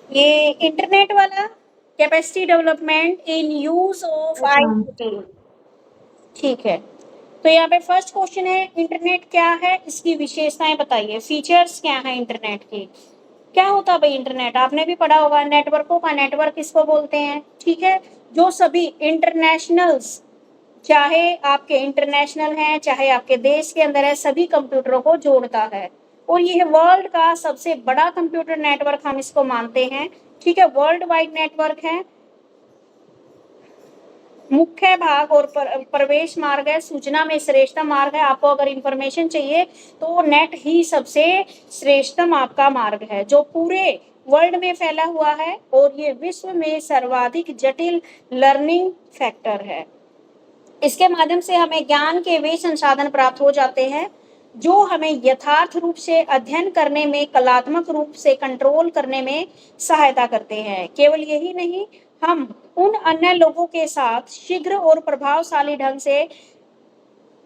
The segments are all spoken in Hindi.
ये इंटरनेट वाला capacity development in use of yes ma'am. ICT. ठीक है, तो यहाँ पे फर्स्ट क्वेश्चन है इंटरनेट क्या है, इसकी विशेषताएं बताइए, फीचर्स क्या है इंटरनेट की। क्या होता है भाई इंटरनेट, आपने भी पढ़ा होगा, नेटवर्कों का नेटवर्क किसको बोलते हैं। ठीक है, जो सभी इंटरनेशनल्स, चाहे आपके इंटरनेशनल हैं चाहे आपके देश के अंदर है, सभी कंप्यूटरों को जोड़ता है। और ये वर्ल्ड का सबसे बड़ा कंप्यूटर नेटवर्क हम इसको मानते हैं। ठीक है, वर्ल्ड वाइड नेटवर्क है, मुख्य भाग और प्रवेश मार्ग है, सूचना में श्रेष्ठतम मार्ग है। आपको अगर इंफॉर्मेशन चाहिए तो नेट ही सबसे श्रेष्ठतम आपका मार्ग है, जो पूरे वर्ल्ड में फैला हुआ है, और ये विश्व में सर्वाधिक जटिल लर्निंग फैक्टर है। इसके माध्यम से हमें ज्ञान के वे संसाधन प्राप्त हो जाते हैं जो हमें यथार्थ रूप से अध्ययन करने में, कलात्मक रूप से कंट्रोल करने में सहायता करते हैं। केवल यही नहीं, हम उन अन्य लोगों के साथ शीघ्र और प्रभावशाली ढंग से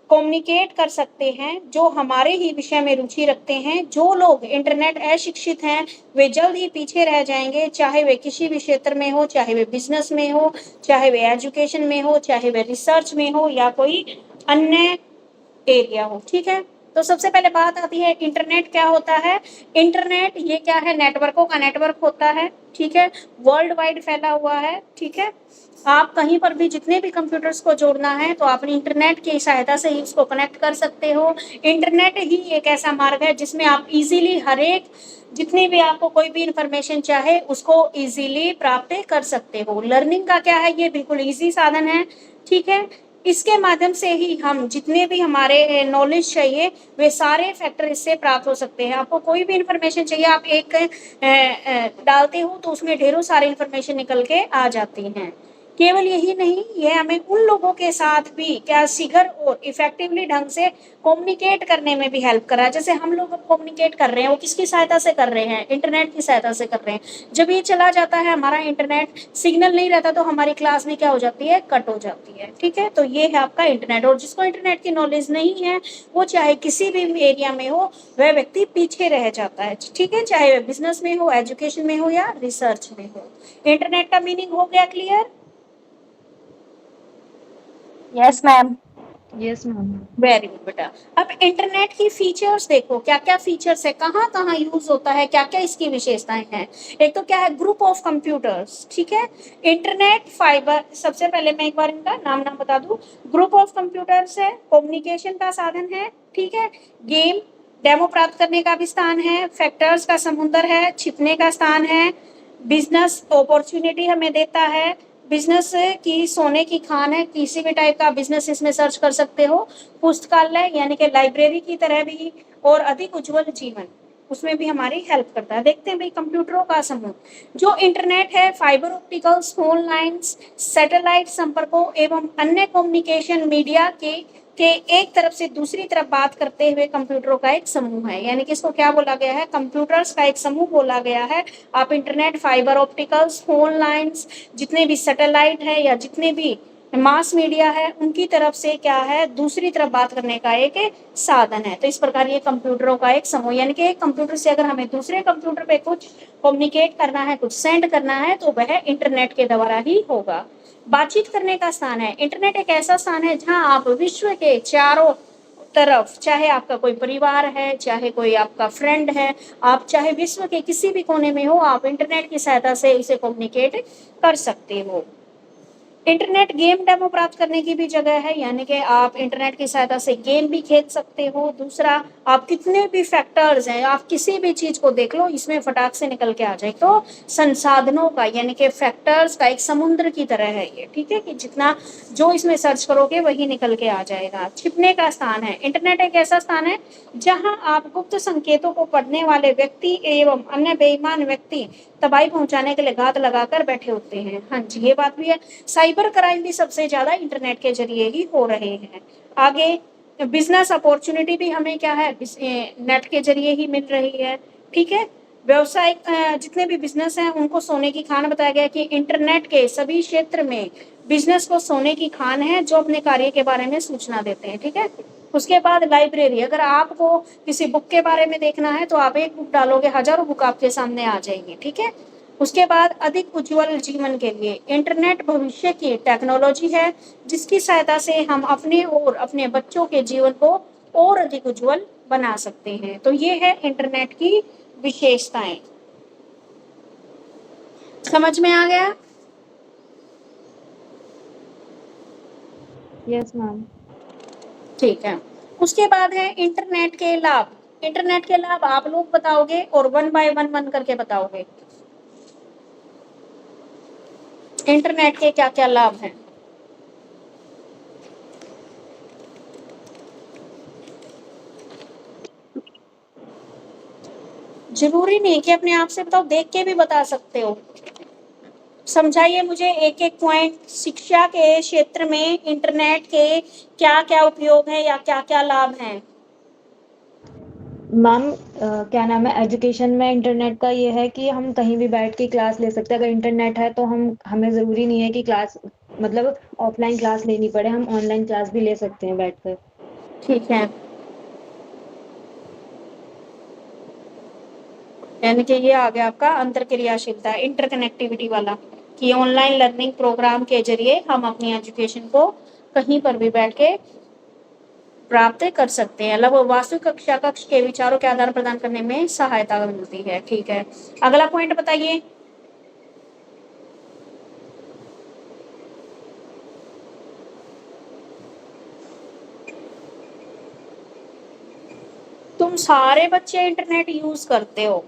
कम्युनिकेट कर सकते हैं जो हमारे ही विषय में रुचि रखते हैं। जो लोग इंटरनेट अशिक्षित हैं वे जल्द ही पीछे रह जाएंगे, चाहे वे किसी भी क्षेत्र में हो, चाहे वे बिजनेस में हो, चाहे वे एजुकेशन में हो, चाहे वे रिसर्च में हो, या कोई अन्य एरिया हो। ठीक है, तो सबसे पहले बात आती है इंटरनेट क्या होता है। इंटरनेट ये क्या है, नेटवर्कों का नेटवर्क होता है। ठीक है, वर्ल्ड वाइड फैला हुआ है। ठीक है, आप कहीं पर भी जितने भी कंप्यूटर्स को जोड़ना है तो आप इंटरनेट की सहायता से ही उसको कनेक्ट कर सकते हो। इंटरनेट ही एक ऐसा मार्ग है जिसमें आप इजीली हर एक, जितनी भी आपको कोई भी इंफॉर्मेशन चाहे उसको इजीली प्राप्त कर सकते हो। लर्निंग का क्या है, ये बिल्कुल इजी साधन है। ठीक है, इसके माध्यम से ही हम जितने भी हमारे नॉलेज चाहिए वे सारे फैक्टर इससे प्राप्त हो सकते हैं। आपको कोई भी इंफॉर्मेशन चाहिए, आप एक डालते हो तो उसमें ढेरों सारे इंफॉर्मेशन निकल के आ जाती हैं। केवल यही नहीं, यह हमें उन लोगों के साथ भी क्या शीघ्र और इफेक्टिवली ढंग से कम्युनिकेट करने में भी हेल्प कर रहा है। जैसे हम लोग कम्युनिकेट कर रहे हैं वो किसकी सहायता से कर रहे हैं, इंटरनेट की सहायता से कर रहे हैं। जब ये चला जाता है हमारा इंटरनेट, सिग्नल नहीं रहता तो हमारी क्लास में क्या हो जाती है, कट हो जाती है। ठीक है, तो ये है आपका इंटरनेट। और जिसको इंटरनेट की नॉलेज नहीं है वो चाहे किसी भी एरिया में हो वह व्यक्ति पीछे रह जाता है। ठीक है, चाहे वह बिजनेस में हो, एजुकेशन में हो, या रिसर्च में हो। इंटरनेट का मीनिंग हो गया clear. Yes ma'am. Yes ma'am. Very good बेटा। अब इंटरनेट की फीचर्स देखो, क्या क्या फीचर्स है, कहाँ कहाँ यूज होता है, क्या क्या इसकी विशेषताएं हैं। एक तो क्या है, ग्रुप ऑफ कंप्यूटर्स। ठीक है, इंटरनेट फाइबर, सबसे पहले मैं एक बार इनका नाम नाम बता दूं। ग्रुप ऑफ कंप्यूटर्स है, कम्युनिकेशन का साधन है। ठीक है, गेम डेमो प्राप्त करने का भी स्थान है, फैक्टर्स का समुद्र है, छिपने का स्थान है, बिजनेस अपॉर्चुनिटी हमें देता है, बिजनेस की सोने की खान है, किसी भी टाइप का बिजनेस इसमें सर्च कर सकते हो। पुस्तकालय यानी कि लाइब्रेरी की तरह भी, और अधिक उज्जवल जीवन, उसमें भी हमारी हेल्प करता है। देखते हैं भाई कंप्यूटरों का समूह। जो इंटरनेट है, fibre opticals, phone lines, satellite संपर्कों एवं अन्य कम्युनिकेशन मीडिया के एक तरफ से दूसरी तरफ बात करते हुए कंप्यूटरों का एक समूह है। यानी कि इसको क्या बोला गया है, कंप्यूटर्स का एक समूह बोला गया है। आप internet, fibre opticals, phone lines, जितने भी सैटेलाइट है या जितने भी मास मीडिया है उनकी तरफ से क्या है, दूसरी तरफ बात करने का एक साधन है। तो इस प्रकार ये कंप्यूटरों का एक समूह, यानी कि एक कंप्यूटर से अगर हमें दूसरे कंप्यूटर पे कुछ कम्युनिकेट करना है, कुछ सेंड करना है, तो वह इंटरनेट के द्वारा ही होगा। बातचीत करने का स्थान है, इंटरनेट एक ऐसा स्थान है जहां आप विश्व के चारों तरफ, चाहे आपका कोई परिवार है, चाहे कोई आपका फ्रेंड है, आप चाहे विश्व के किसी भी कोने में हो, आप इंटरनेट की सहायता से इसे कम्युनिकेट कर सकते हो। इंटरनेट गेम डेमो प्राप्त करने की भी जगह है, यानी कि आप इंटरनेट की सहायता से गेम भी खेल सकते हो। दूसरा, आप कितने भी फैक्टर्स हैं, आप किसी भी चीज को देख लो, इसमें फटाक से निकल के आ जाए। तो संसाधनों का यानी कि फैक्टर्स का एक समुद्र की तरह है ये। ठीक है, कि जितना जो इसमें सर्च करोगे वही निकल के आ जाएगा। छिपने का स्थान है, इंटरनेट एक ऐसा स्थान है जहां आप गुप्त संकेतों को पढ़ने वाले व्यक्ति एवं अन्य बेईमान व्यक्ति तबाही पहुंचाने के लिए घात लगाकर बैठे होते हैं। हाँ जी, ये बात भी है। साइबर क्राइम भी सबसे ज्यादा इंटरनेट के जरिए ही हो रहे हैं। आगे बिजनेस अपॉर्चुनिटी भी हमें क्या है, नेट के जरिए ही मिल रही है। ठीक है, व्यवसायिक जितने भी बिजनेस हैं उनको सोने की खान बताया गया कि इंटरनेट के सभी क्षेत्र में बिजनेस को सोने की खान है जो अपने कार्य के बारे में सूचना देते हैं। ठीक है, उसके बाद लाइब्रेरी, अगर आपको किसी बुक के बारे में देखना है तो आप एक बुक डालोगे, हजारों बुक आपके सामने आ जाएंगी। ठीक है, उसके बाद अधिक उज्जवल जीवन के लिए, इंटरनेट भविष्य की टेक्नोलॉजी है जिसकी सहायता से हम अपने और अपने बच्चों के जीवन को और अधिक उज्जवल बना सकते हैं। तो ये है इंटरनेट की विशेषताएं। समझ में आ गया? Yes ma'am. ठीक है। उसके बाद है इंटरनेट के लाभ। इंटरनेट के लाभ आप लोग बताओगे और वन बाय वन करके बताओगे। इंटरनेट के क्या क्या लाभ हैं? जरूरी नहीं कि अपने आप से बताओ, देख के भी बता सकते हो। समझाइए मुझे एक एक पॉइंट। शिक्षा के क्षेत्र में इंटरनेट के क्या क्या उपयोग है या क्या क्या लाभ हैं? मैम क्या नाम है, एजुकेशन में इंटरनेट का ये है कि हम कहीं भी बैठ के क्लास ले सकते हैं। अगर इंटरनेट है तो हमें ज़रूरी नहीं है कि क्लास मतलब ऑफलाइन क्लास लेनी पड़े, हम ऑनलाइन क्लास भी ले सकते हैं बैठकर। ठीक है, यानी कि ये आ गया आपका अंतरक्रियाशीलता, इंटरकनेक्टिविटी वाला, कि ऑनलाइन लर्निंग प्रोग्राम के जरिए हम अपनी एजुकेशन को कहीं पर भी बैठ के प्राप्त कर सकते हैं। मतलब वास्तविक कक्षा कक्ष के विचारों के आदान प्रदान करने में सहायता मिलती है। ठीक है, अगला पॉइंट बताइए। तुम सारे बच्चे इंटरनेट यूज करते हो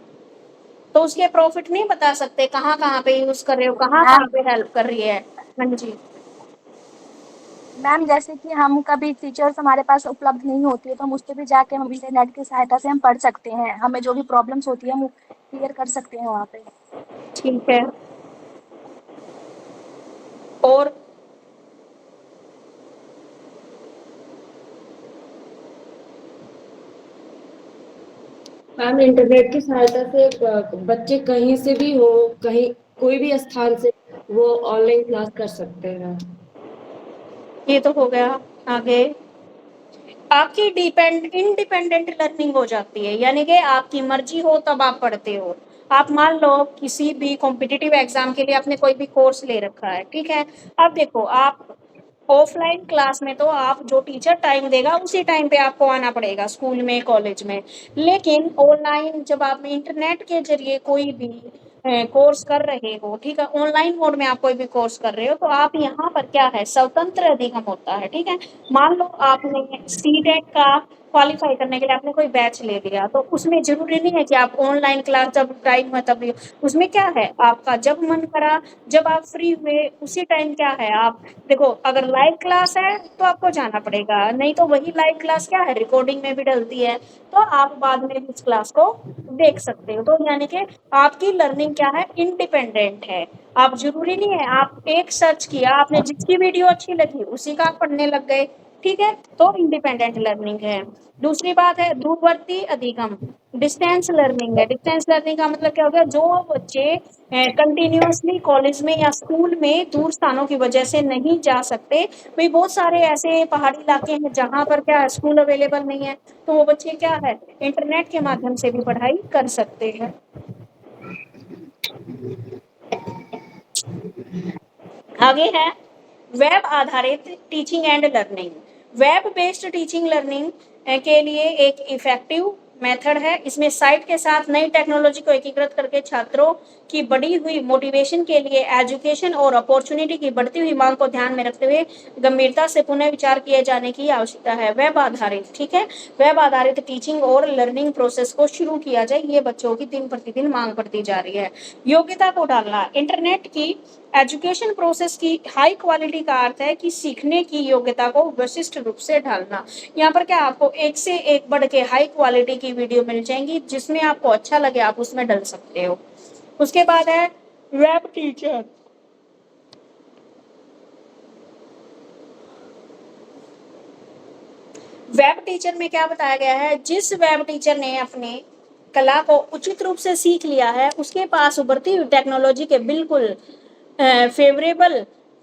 तो उसके प्रॉफिट नहीं बता सकते, कहाँ कहाँ पे यूज कर रहे हो, कहाँ मैम कहाँ पे हेल्प कर रही है? हाँ जी। मैम जैसे कि हम कभी टीचर्स हमारे पास उपलब्ध नहीं होती है तो हम उस पे भी जाके हम इंटरनेट की सहायता से हम पढ़ सकते हैं। हमें जो भी प्रॉब्लम्स होती है हम क्लियर कर सकते हैं वहाँ पे। ठीक है, और मैम इंटरनेट की सहायता से बच्चे कहीं से भी हो, कहीं कोई भी स्थान से वो ऑनलाइन क्लास कर सकते हैं। ये तो हो गया। आगे आपकी इंडिपेंडेंट लर्निंग हो जाती है, यानी कि आपकी मर्जी हो तब आप पढ़ते हो। आप मान लो किसी भी कॉम्पिटिटिव एग्जाम के लिए आपने कोई भी कोर्स ले रखा है, ठीक है। अब देखो, आप ऑफलाइन क्लास में तो आप जो टीचर टाइम देगा उसी टाइम पे आपको आना पड़ेगा, स्कूल में कॉलेज में। लेकिन ऑनलाइन जब आप इंटरनेट के जरिए कोई भी कोर्स कर रहे हो, ठीक है, ऑनलाइन मोड में आप कोई भी कोर्स कर रहे हो, तो आप यहाँ पर क्या है, स्वतंत्र अधिगम होता है। ठीक है, मान लो आपने सीटेट का क्वालिफाई करने के लिए आपने कोई बैच ले लिया, तो उसमें जरूरी नहीं है कि आप ऑनलाइन क्लास जब टाइम है तब। उसमें क्या है, आपका जब मन करा, जब आप फ्री हुए उसी टाइम क्या है, आप देखो, अगर लाइव क्लास है तो आपको जाना पड़ेगा, नहीं तो वही लाइव क्लास क्या है, रिकॉर्डिंग में भी डलती है, तो आप बाद में भी उस क्लास को देख सकते हो। तो यानी कि आपकी लर्निंग क्या है, इंडिपेंडेंट है। आप जरूरी नहीं है, आप एक सर्च किया, आपने जिसकी वीडियो अच्छी लगी उसी का आप पढ़ने लग गए। ठीक है, तो इंडिपेंडेंट लर्निंग है। दूसरी बात है दूरवर्ती अधिगम, डिस्टेंस लर्निंग है। डिस्टेंस लर्निंग का मतलब क्या हो गया, जो बच्चे कंटिन्यूअसली कॉलेज में या स्कूल में दूर स्थानों की वजह से नहीं जा सकते, भाई बहुत सारे ऐसे पहाड़ी इलाके हैं जहाँ पर क्या स्कूल अवेलेबल नहीं है, तो वो बच्चे क्या है, इंटरनेट के माध्यम से भी पढ़ाई कर सकते हैं। आगे है वेब आधारित teaching and learning. Web based teaching learning के लिए एक इफेक्टिव मेथड है। इसमें साइट के साथ नई टेक्नोलॉजी को एकीकृत करके छात्रों की बढ़ी हुई मोटिवेशन के लिए एजुकेशन और अपॉर्चुनिटी की बढ़ती हुई मांग को ध्यान में रखते हुए गंभीरता से पुनः विचार किए जाने की आवश्यकता है। वेब आधारित, ठीक है, वेब आधारित टीचिंग और लर्निंग प्रोसेस को शुरू किया जाए, ये बच्चों की दिन प्रतिदिन मांग बढ़ती जा रही है। योग्यता को डालना, इंटरनेट की एजुकेशन प्रोसेस की हाई क्वालिटी का अर्थ है कि सीखने की योग्यता को विशिष्ट रूप से ढालना। यहाँ पर क्या आपको एक से एक बढ़ के हाई क्वालिटी की वीडियो मिल जाएंगी, जिसमें आपको अच्छा लगे आप उसमें डल सकते हो। उसके बाद है वेब टीचर। वेब टीचर में क्या बताया गया है, जिस वेब टीचर ने अपने कला को उचित रूप से सीख लिया है, उसके पास उभरती हुई टेक्नोलॉजी के बिल्कुल फेवरेबल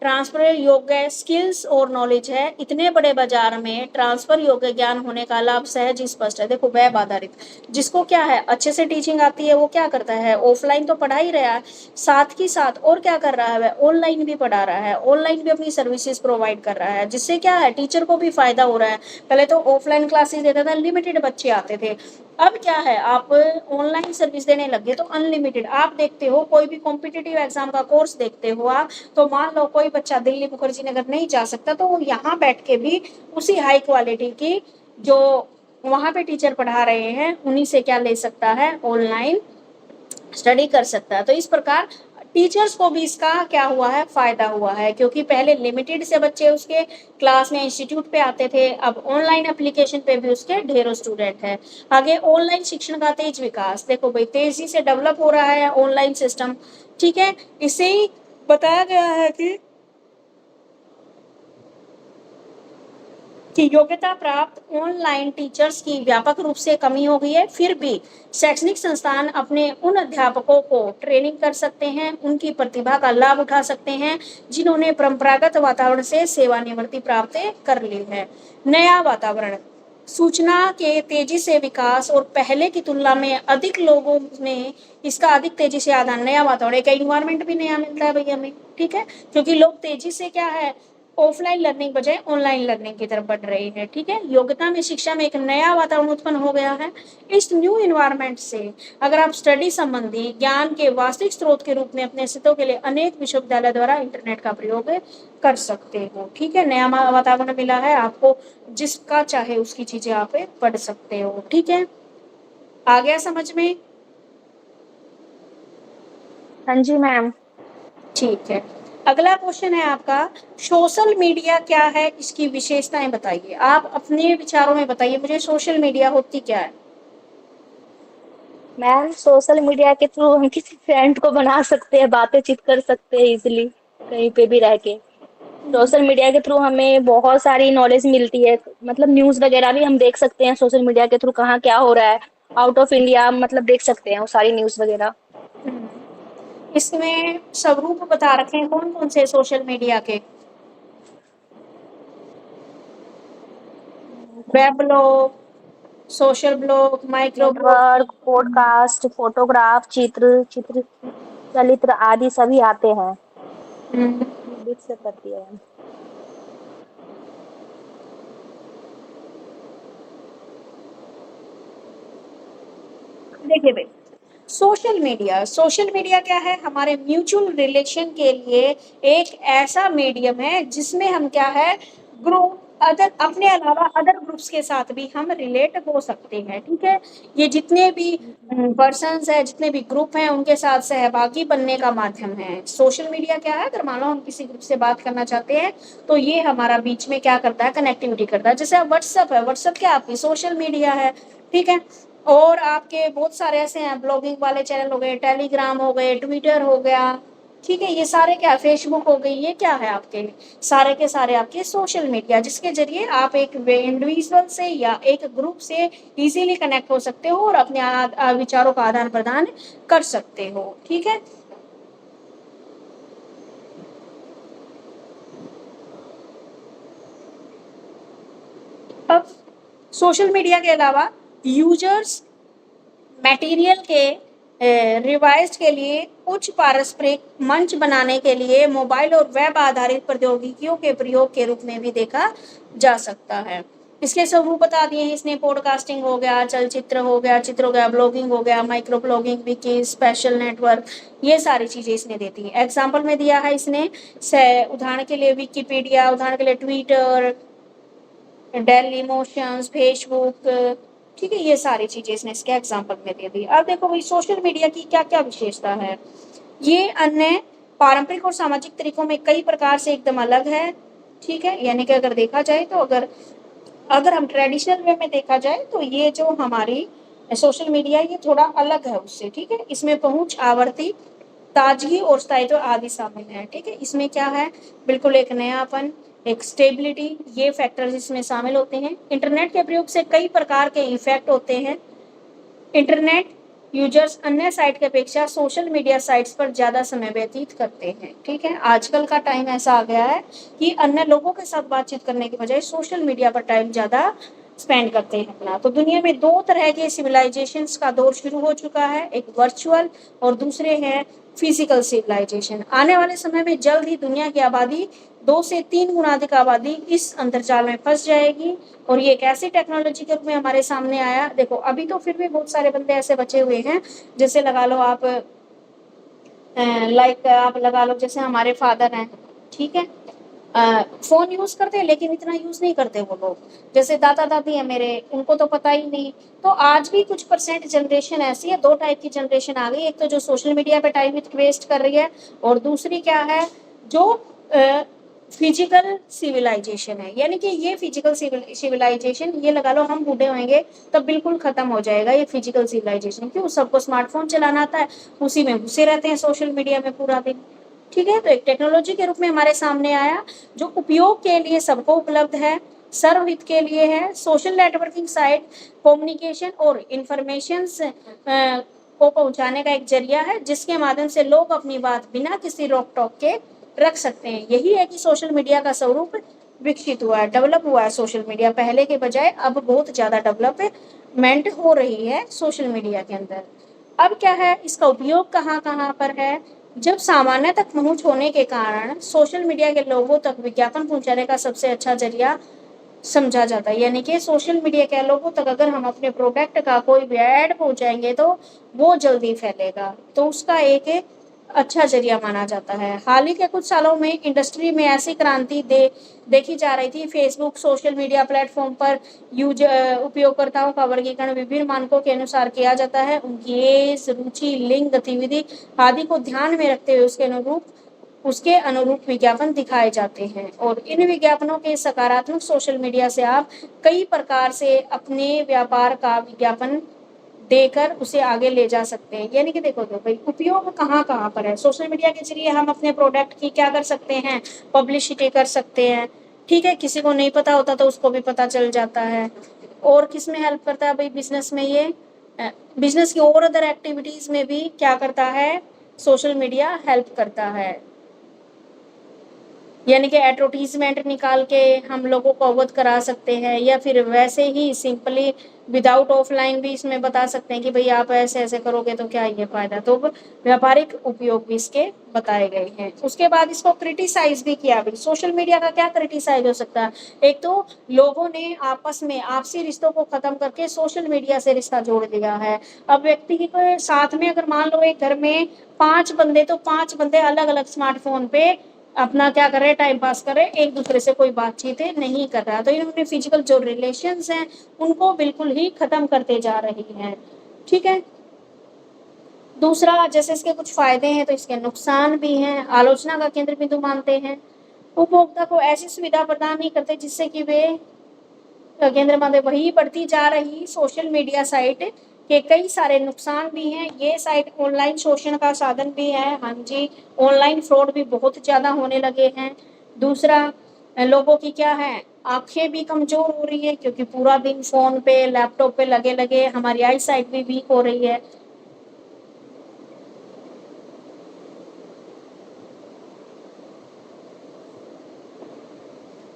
ट्रांसफर योग्य स्किल्स और नॉलेज है। इतने बड़े बाजार में ट्रांसफर योग्य ज्ञान होने का लाभ सहज स्पष्ट है। देखो वेब आधारित, जिसको क्या है अच्छे से टीचिंग आती है वो क्या करता है, ऑफलाइन तो पढ़ा ही रहा है, साथ ही साथ और क्या कर रहा है, वह ऑनलाइन भी पढ़ा रहा है, ऑनलाइन भी अपनी सर्विसेज प्रोवाइड कर रहा है, जिससे क्या है टीचर को भी फायदा हो रहा है। पहले तो ऑफलाइन क्लासेस देता था, लिमिटेड बच्चे आते थे, अब क्या है आप ऑनलाइन सर्विस देने लगे तो अनलिमिटेड। आप देखते हो कोई भी कॉम्पिटिटिव एग्जाम का कोर्स देखते हो आप, तो मान लो कोई बच्चा दिल्ली मुखर्जी नगर नहीं जा सकता तो वो यहाँ बैठ के भी उसी हाई क्वालिटी की जो वहाँ पे टीचर पढ़ा रहे हैं उन्हीं से क्या ले सकता है, ऑनलाइन स्टडी कर सकता है। तो इस प्रकार टीचर्स को भी इसका क्या हुआ है, फायदा हुआ है, क्योंकि पहले लिमिटेड से बच्चे उसके क्लास में इंस्टीट्यूट पे आते थे, अब ऑनलाइन एप्लीकेशन पे भी उसके ढेरों स्टूडेंट हैं। आगे ऑनलाइन शिक्षण का तेज विकास, देखो भाई तेजी से डेवलप हो रहा है ऑनलाइन सिस्टम, ठीक है। इसे ही बताया गया है कि योग्यता प्राप्त ऑनलाइन टीचर्स की व्यापक रूप से कमी हो गई है, फिर भी शैक्षणिक संस्थान अपने उन अध्यापकों को ट्रेनिंग कर सकते हैं, उनकी प्रतिभा का लाभ उठा सकते हैं जिन्होंने परंपरागत वातावरण से सेवानिवृत्ति प्राप्त कर ली है। नया वातावरण, सूचना के तेजी से विकास और पहले की तुलना में अधिक लोगों में इसका अधिक तेजी से आदान, नया वातावरण, एक एनवायरनमेंट भी नया मिलता है भैया हमें, ठीक है, क्योंकि लोग तेजी से क्या है ऑफलाइन लर्निंग बजाय ऑनलाइन लर्निंग की तरफ बढ़ रहे हैं, ठीक है। योग्यता में शिक्षा में एक नया वातावरण उत्पन्न हो गया है। इस न्यू इन्वायरमेंट से अगर आप स्टडी संबंधी ज्ञान के वास्तविक स्रोत के रूप में अपने हितों के लिए अनेक विश्वविद्यालय द्वारा इंटरनेट का प्रयोग कर सकते हो, ठीक है। नया वातावरण मिला है आपको, जिसका चाहे उसकी चीजें आप पढ़ सकते हो, ठीक है। आ गया समझ में? हाँ जी मैम। ठीक है। अगला क्वेश्चन है आपका, सोशल मीडिया क्या है, इसकी विशेषताएं बताइए। आप अपने विचारों में बताइए मुझे, सोशल मीडिया होती क्या है? मैम सोशल मीडिया के थ्रू हम किसी फ्रेंड को बना सकते हैं, बातचीत कर सकते हैं इजिली कहीं पे भी रह के। सोशल मीडिया के थ्रू हमें बहुत सारी नॉलेज मिलती है, मतलब न्यूज़ वगैरह भी हम देख सकते हैं सोशल मीडिया के थ्रू, कहाँ क्या हो रहा है आउट ऑफ इंडिया, मतलब देख सकते हैं वो सारी न्यूज़ वगैरह। इसमें स्वरूप बता रखे हैं कौन कौन से सोशल मीडिया के, web blog, social blog, micro blog. Network, podcast, photograph, चित्र चलित्र आदि सभी आते हैं। बीच से करती है। देखिए भाई, सोशल मीडिया क्या है, हमारे म्यूचुअल रिलेशन के लिए एक ऐसा मीडियम है जिसमें हम क्या है, ग्रुप अदर अपने अलावा अदर ग्रुप्स के साथ भी हम रिलेट हो सकते हैं, ठीक है। ये जितने भी पर्सन्स है, जितने भी ग्रुप हैं उनके साथ सहभागी बनने का माध्यम है सोशल मीडिया। क्या है, अगर मान लो हम किसी ग्रुप से बात करना चाहते हैं तो ये हमारा बीच में क्या करता है, कनेक्टिविटी करता है। जैसे व्हाट्सअप है, व्हाट्सअप क्या आपकी सोशल मीडिया है, ठीक है। और आपके बहुत सारे ऐसे हैं, ब्लॉगिंग वाले चैनल हो गए, टेलीग्राम हो गए, ट्विटर हो गया, ठीक है। ये सारे क्या, फेसबुक हो गई, ये क्या है आपके सारे के सारे आपके सोशल मीडिया, जिसके जरिए आप एक इंडिविजुअल से या एक ग्रुप से इजीली कनेक्ट हो सकते हो और अपने विचारों का आदान प्रदान कर सकते हो, ठीक है। अब सोशल मीडिया के अलावा यूजर्स मटेरियल के रिवाइज के लिए उच्च पारस्परिक मंच बनाने के लिए मोबाइल और वेब आधारित प्रौद्योगिकियों के प्रयोग के रूप में भी देखा जा सकता है। इसके स्वरूप बता दिए हैं इसने, पॉडकास्टिंग हो गया, चलचित्र हो गया, चित्र हो गया, ब्लॉगिंग हो गया, micro blogging, Vicky, special network, ये सारी चीजें इसने देती है। एग्जाम्पल में दिया है इसने, उदाहरण के लिए विकीपीडिया, उदाहरण के लिए ट्विटर, डेली मोशंस, फेसबुक, ठीक है। ये सारी चीजें इसने इसके एग्जाम्पल में दे दी। अब देखो भाई सोशल मीडिया की क्या क्या विशेषता है। ये अन्य पारंपरिक और सामाजिक तरीकों में कई प्रकार से एकदम अलग है, ठीक है। यानी कि अगर देखा जाए तो अगर हम ट्रेडिशनल वे में देखा जाए तो ये जो हमारी सोशल मीडिया ये थोड़ा अलग है उससे, ठीक है। इसमें पहुंच, आवृत्ति, ताजगी और स्थायित्व आदि शामिल है, ठीक है। इसमें क्या है, बिल्कुल एक नयापन, एक स्टेबिलिटी, ये फैक्टर्स इसमें शामिल होते हैं। इंटरनेट के प्रयोग से कई प्रकार के इफेक्ट होते हैं। इंटरनेट यूजर्स अन्य साइट की अपेक्षा सोशल मीडिया साइट्स पर ज़्यादा समय व्यतीत करते हैं। ठीक है, आजकल का टाइम ऐसा आ गया है कि अन्य लोगों के साथ बातचीत करने के बजाय सोशल मीडिया पर टाइम ज़्यादा स्पेंड करते हैं अपना। तो दुनिया में दो तरह के सिविलाइजेशंस का दौर शुरू हो चुका है, एक वर्चुअल और दूसरे हैं फिजिकल सिविलाइजेशन। आने वाले समय में जल्द ही दुनिया की आबादी 2 से 3 गुना अधिक आबादी इस अंतरजाल में फंस जाएगी और ये एक ऐसी टेक्नोलॉजी के रूप में हमारे सामने आया। देखो अभी तो फिर भी बहुत सारे बंदे ऐसे बचे हुए हैं, जैसे लगा लो आप लाइक आप लगा लो जैसे हमारे फादर हैं, ठीक है, फोन यूज करते हैं लेकिन इतना यूज नहीं करते वो लोग। जैसे दादा दादी है मेरे, उनको तो पता ही नहीं। तो आज भी कुछ परसेंट जनरेशन ऐसी है, दो टाइप की जनरेशन आ गई, एक तो जो सोशल मीडिया पे टाइम वेस्ट कर रही है और दूसरी क्या है जो फिजिकल सिविलाइजेशन है। यानी कि ये फिजिकल सिविलाइजेशन ये लगा लो हम बूढ़े होंगे तब बिल्कुल खत्म हो जाएगा ये फिजिकल सिविलाइजेशन। क्यों? सबको स्मार्टफोन चलाना आता है, उसी में घुसे रहते हैं सोशल मीडिया में पूरा दिन। ठीक है, तो एक टेक्नोलॉजी के रूप में हमारे सामने आया जो उपयोग के लिए सबको उपलब्ध है, सर्वहित के लिए है। सोशल नेटवर्किंग साइट कम्युनिकेशन और इंफॉर्मेशन को पहुंचाने का एक जरिया है जिसके माध्यम से लोग अपनी बात बिना किसी रोक टोक के रख सकते हैं। यही है कि सोशल मीडिया का स्वरूप विकसित हुआ है, डेवलप हुआ है सोशल मीडिया पहले के बजाय अब बहुत ज़्यादा डेवलपमेंट हो रही है सोशल मीडिया के अंदर। अब क्या है, इसका उपयोग कहाँ कहाँ पर है? जब सामान्य तक पहुंच होने के कारण सोशल मीडिया के लोगों तक विज्ञापन पहुंचाने का सबसे अच्छा जरिया समझा जाता है। यानी कि सोशल मीडिया के लोगों तक अगर हम अपने प्रोडक्ट का कोई भी ऐड पहुंचाएंगे तो वो जल्दी फैलेगा, तो उसका एक अच्छा जरिया माना जाता है। हाल ही के कुछ सालों में इंडस्ट्री में ऐसी क्रांति देखी जा रही थी। फेसबुक सोशल मीडिया प्लेटफॉर्म पर उपयोगकर्ताओं का वर्गीकरण विभिन्न मानकों के अनुसार किया जाता है। उनकी एज, रुचि, लिंग, गतिविधि आदि को ध्यान में रखते हुए उसके अनुरूप विज्ञापन दिखाए जाते हैं और इन विज्ञापनों के सकारात्मक सोशल मीडिया से आप कई प्रकार से अपने व्यापार का विज्ञापन देकर उसे आगे ले जा सकते हैं। यानी कि देखो तो भाई उपयोग कहाँ कहाँ पर है। सोशल मीडिया के जरिए हम अपने प्रोडक्ट की क्या कर सकते हैं, पब्लिसिटी कर सकते हैं। ठीक है, किसी को नहीं पता होता तो उसको भी पता चल जाता है। और किस में हेल्प करता है भाई? बिजनेस में। ये बिजनेस की और अदर एक्टिविटीज में भी क्या करता है, सोशल मीडिया हेल्प करता है। यानी कि एडवर्टीजमेंट निकाल के हम लोगों को अवगत करा सकते हैं या फिर वैसे ही सिंपली विदाउट ऑफलाइन भी इसमें बता सकते हैं कि भाई आप ऐसे ऐसे करोगे तो क्या ये फायदा। तो व्यापारिक उपयोग भी इसके बताए गए हैं। उसके बाद इसको क्रिटिसाइज भी किया। भाई सोशल मीडिया का क्या क्रिटिसाइज हो सकता है? एक तो लोगों ने आपस में आपसी रिश्तों को खत्म करके सोशल मीडिया से रिश्ता जोड़ दिया है। अब व्यक्ति के साथ में अगर मान लो एक घर में 5 बंदे, तो 5 बंदे अलग अलग स्मार्टफोन पे अपना क्या कर रहे हैं, टाइम पास कर रहे हैं, एक दूसरे से कोई बातचीत नहीं कर रहा। तो इन्होंने फिजिकल जो रिलेशंस हैं उनको बिल्कुल ही खत्म करते जा रही हैं। ठीक है, दूसरा जैसे इसके कुछ फायदे हैं तो इसके नुकसान भी हैं। आलोचना का केंद्र बिंदु मानते हैं, उपभोक्ता को ऐसी सुविधा प्रदान नहीं करते जिससे कि वे केंद्र मानते। वही बढ़ती जा रही सोशल मीडिया साइट के कई सारे नुकसान भी हैं। ये साइट ऑनलाइन शोषण का साधन भी है। हाँ जी, ऑनलाइन फ्रॉड भी बहुत ज़्यादा होने लगे हैं। दूसरा लोगों की क्या है, आंखें भी कमज़ोर हो रही है क्योंकि पूरा दिन फ़ोन पे लैपटॉप पे लगे लगे हमारी आई साइट भी वीक हो रही है।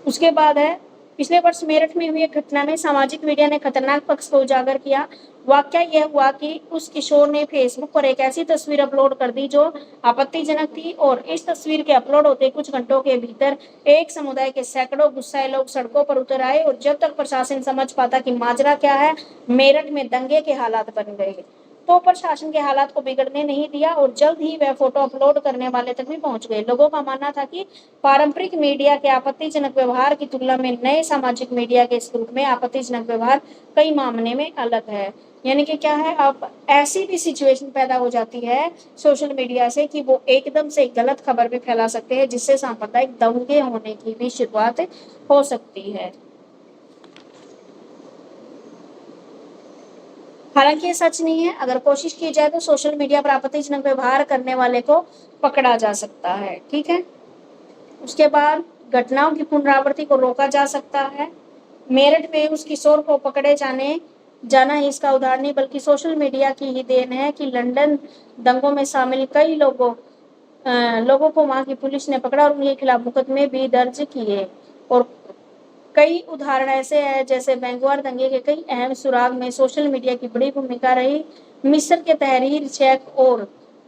उसके बाद है, पिछले वर्ष मेरठ में हुई एक घटना में सामाजिक मीडिया ने खतरनाक पक्ष को उजागर किया। वाकया यह हुआ कि उस किशोर ने फेसबुक पर एक ऐसी तस्वीर अपलोड कर दी जो आपत्तिजनक थी और इस तस्वीर के अपलोड होते कुछ घंटों के भीतर एक समुदाय के सैकड़ों गुस्साए लोग सड़कों पर उतर आए और जब तक प्रशासन समझ पाता कि माजरा क्या है, मेरठ में दंगे के हालात बन गए। तो प्रशासन के हालात को बिगड़ने नहीं दिया और जल्द ही वह फोटो अपलोड करने वाले तक भी पहुंच गए। लोगों का मानना था कि पारंपरिक मीडिया के आपत्तिजनक व्यवहार की तुलना में नए सामाजिक मीडिया के स्वरूप में आपत्तिजनक व्यवहार कई मामले में अलग है। यानी कि क्या है, अब ऐसी भी सिचुएशन पैदा हो जाती है सोशल मीडिया से कि वो एकदम से गलत खबर भी फैला सकते हैं जिससे सांप्रदायिक दंगे होने की भी शुरुआत हो सकती है। हालांकि ये सच नहीं है, अगर कोशिश की जाए तो सोशल मीडिया पर आपत्तिजनक व्यवहार करने वाले को पकड़ा जा सकता है। ठीक है, उसके बाद घटनाओं की पुनरावृत्ति को रोका जा सकता है। मेरठ में उस किशोर को पकड़े जाने जाना ही इसका उदाहरण नहीं बल्कि सोशल मीडिया की ही देन है कि लंदन दंगों में शामिल कई लोगों को वहां की पुलिस ने पकड़ा और उनके खिलाफ मुकदमे भी दर्ज किए। और कई उदाहरण ऐसे हैं जैसे बैंगवार दंगे के कई अहम सुराग में सोशल मीडिया की बड़ी भूमिका रही। मिस्र के तहरीर चेक और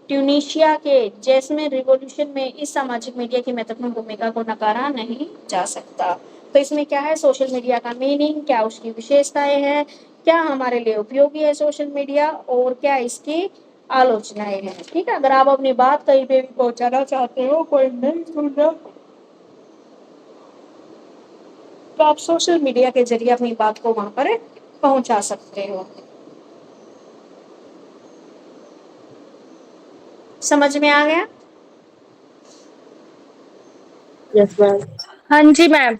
ट्यूनीशिया के जैस्मिन रिवॉल्यूशन में इस सामाजिक मीडिया की महत्वपूर्ण भूमिका को नकारा नहीं जा सकता। तो इसमें क्या है, सोशल मीडिया का मीनिंग क्या, उसकी विशेषताएं हैं, क्या हमारे लिए उपयोगी है सोशल मीडिया और क्या इसकी आलोचनाएं हैं। ठीक है, अगर आप अपनी बात कहीं पे भी पहुंचाना चाहते हो, कोई नहीं सुन रहा, तो आप सोशल मीडिया के जरिए अपनी बात को वहां पर पहुंचा सकते हो। समझ में आ गया? Yes ma'am. हाँ जी मैम।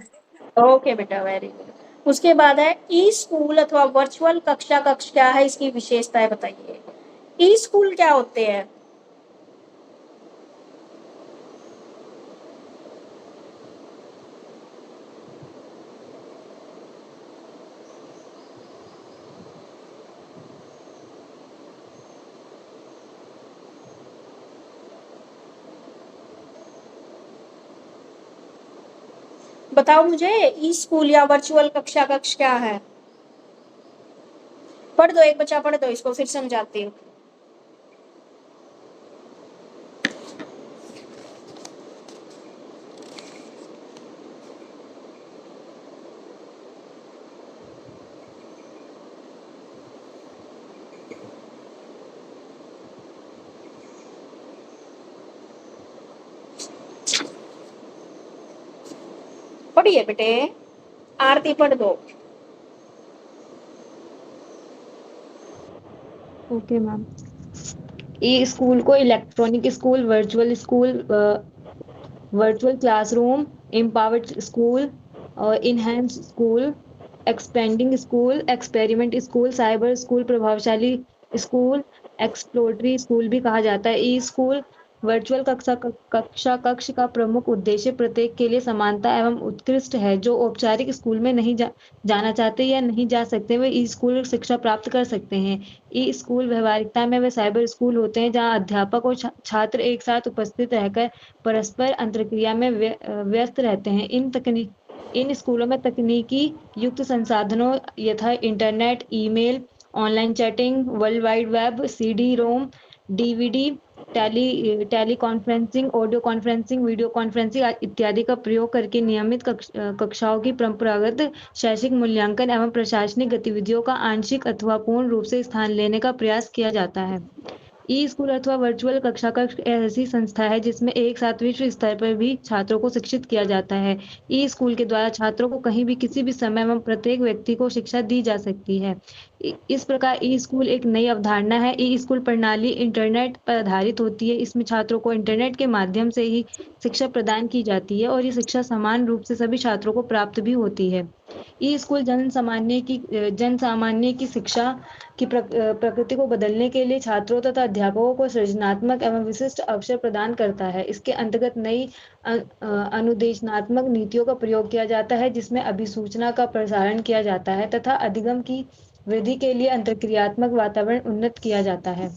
ओके बेटा, वेरी गुड। उसके बाद है ई स्कूल अथवा वर्चुअल कक्षा कक्ष क्या है, इसकी विशेषताएं बताइए। ई स्कूल क्या होते हैं? बताओ मुझे, ई स्कूल या वर्चुअल कक्षा कक्ष क्या है? पढ़ दो, एक बच्चा पढ़ दो, इसको फिर समझाती हूँ। पढ़िए बेटे, आरती पढ़ दो। Okay ma'am. ई स्कूल को electronic school, virtual school, virtual classroom, empowered school, enhance school, expanding school, experiment school, cyber school, प्रभावशाली स्कूल, एक्सप्लोरटरी स्कूल भी कहा जाता है। ई स्कूल वर्चुअल कक्षा कक्ष का प्रमुख उद्देश्य प्रत्येक के लिए समानता एवं उत्कृष्ट है। जो औपचारिक स्कूल में नहीं जाना चाहते या नहीं जा सकते, वे ई स्कूल शिक्षा प्राप्त कर सकते हैं। ई स्कूल व्यवहारिकता में वे साइबर स्कूल होते हैं जहां अध्यापक और छात्र एक साथ उपस्थित रहकर परस्पर अंतरक्रिया में व्यस्त रहते हैं। इन स्कूलों में तकनीकी युक्त संसाधनों यथा internet, email, online chatting, world wide web, CD ROM, DVD, tele conferencing, audio conferencing, video conferencing इत्यादि का प्रयोग करके नियमित कक्षाओं की परंपरागत शैक्षिक मूल्यांकन एवं प्रशासनिक गतिविधियों का आंशिक अथवा पूर्ण रूप से स्थान लेने का प्रयास किया जाता है। ई स्कूल अथवा वर्चुअल कक्षा कक्ष ऐसी संस्था है जिसमें एक साथ विश्व स्तर पर भी छात्रों को शिक्षित किया जाता है। ई स्कूल के द्वारा छात्रों को कहीं भी किसी भी समय एवं प्रत्येक व्यक्ति को शिक्षा दी जा सकती है। इस प्रकार ई स्कूल एक नई अवधारणा है। ई स्कूल प्रणाली इंटरनेट पर आधारित होती है। इसमें छात्रों को इंटरनेट के माध्यम से ही शिक्षा प्रदान की जाती है और ये शिक्षा समान रूप से सभी छात्रों को प्राप्त भी होती है। ई स्कूल जन सामान्य की शिक्षा की प्रकृति को बदलने के लिए छात्रों तथा अध्यापकों को सृजनात्मक एवं विशिष्ट अवसर प्रदान करता है। इसके अंतर्गत नई अनुदेशनात्मक नीतियों का प्रयोग किया जाता है जिसमें अभिसूचना का प्रसारण किया जाता है तथा अधिगम की वृद्धि के लिए अंतरक्रियात्मक वातावरण उन्नत किया जाता है।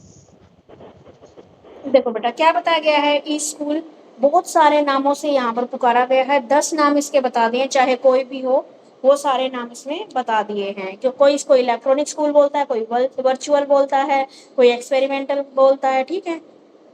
देखो बेटा, क्या बताया गया है, ई स्कूल बहुत सारे नामों से यहाँ पर पुकारा गया है। 10 नाम इसके बता दिए, चाहे कोई भी हो, वो सारे नाम इसमें बता दिए हैं। कि कोई इसको इलेक्ट्रॉनिक स्कूल बोलता है, कोई वर्चुअल बोलता है, कोई एक्सपेरिमेंटल बोलता है। ठीक है,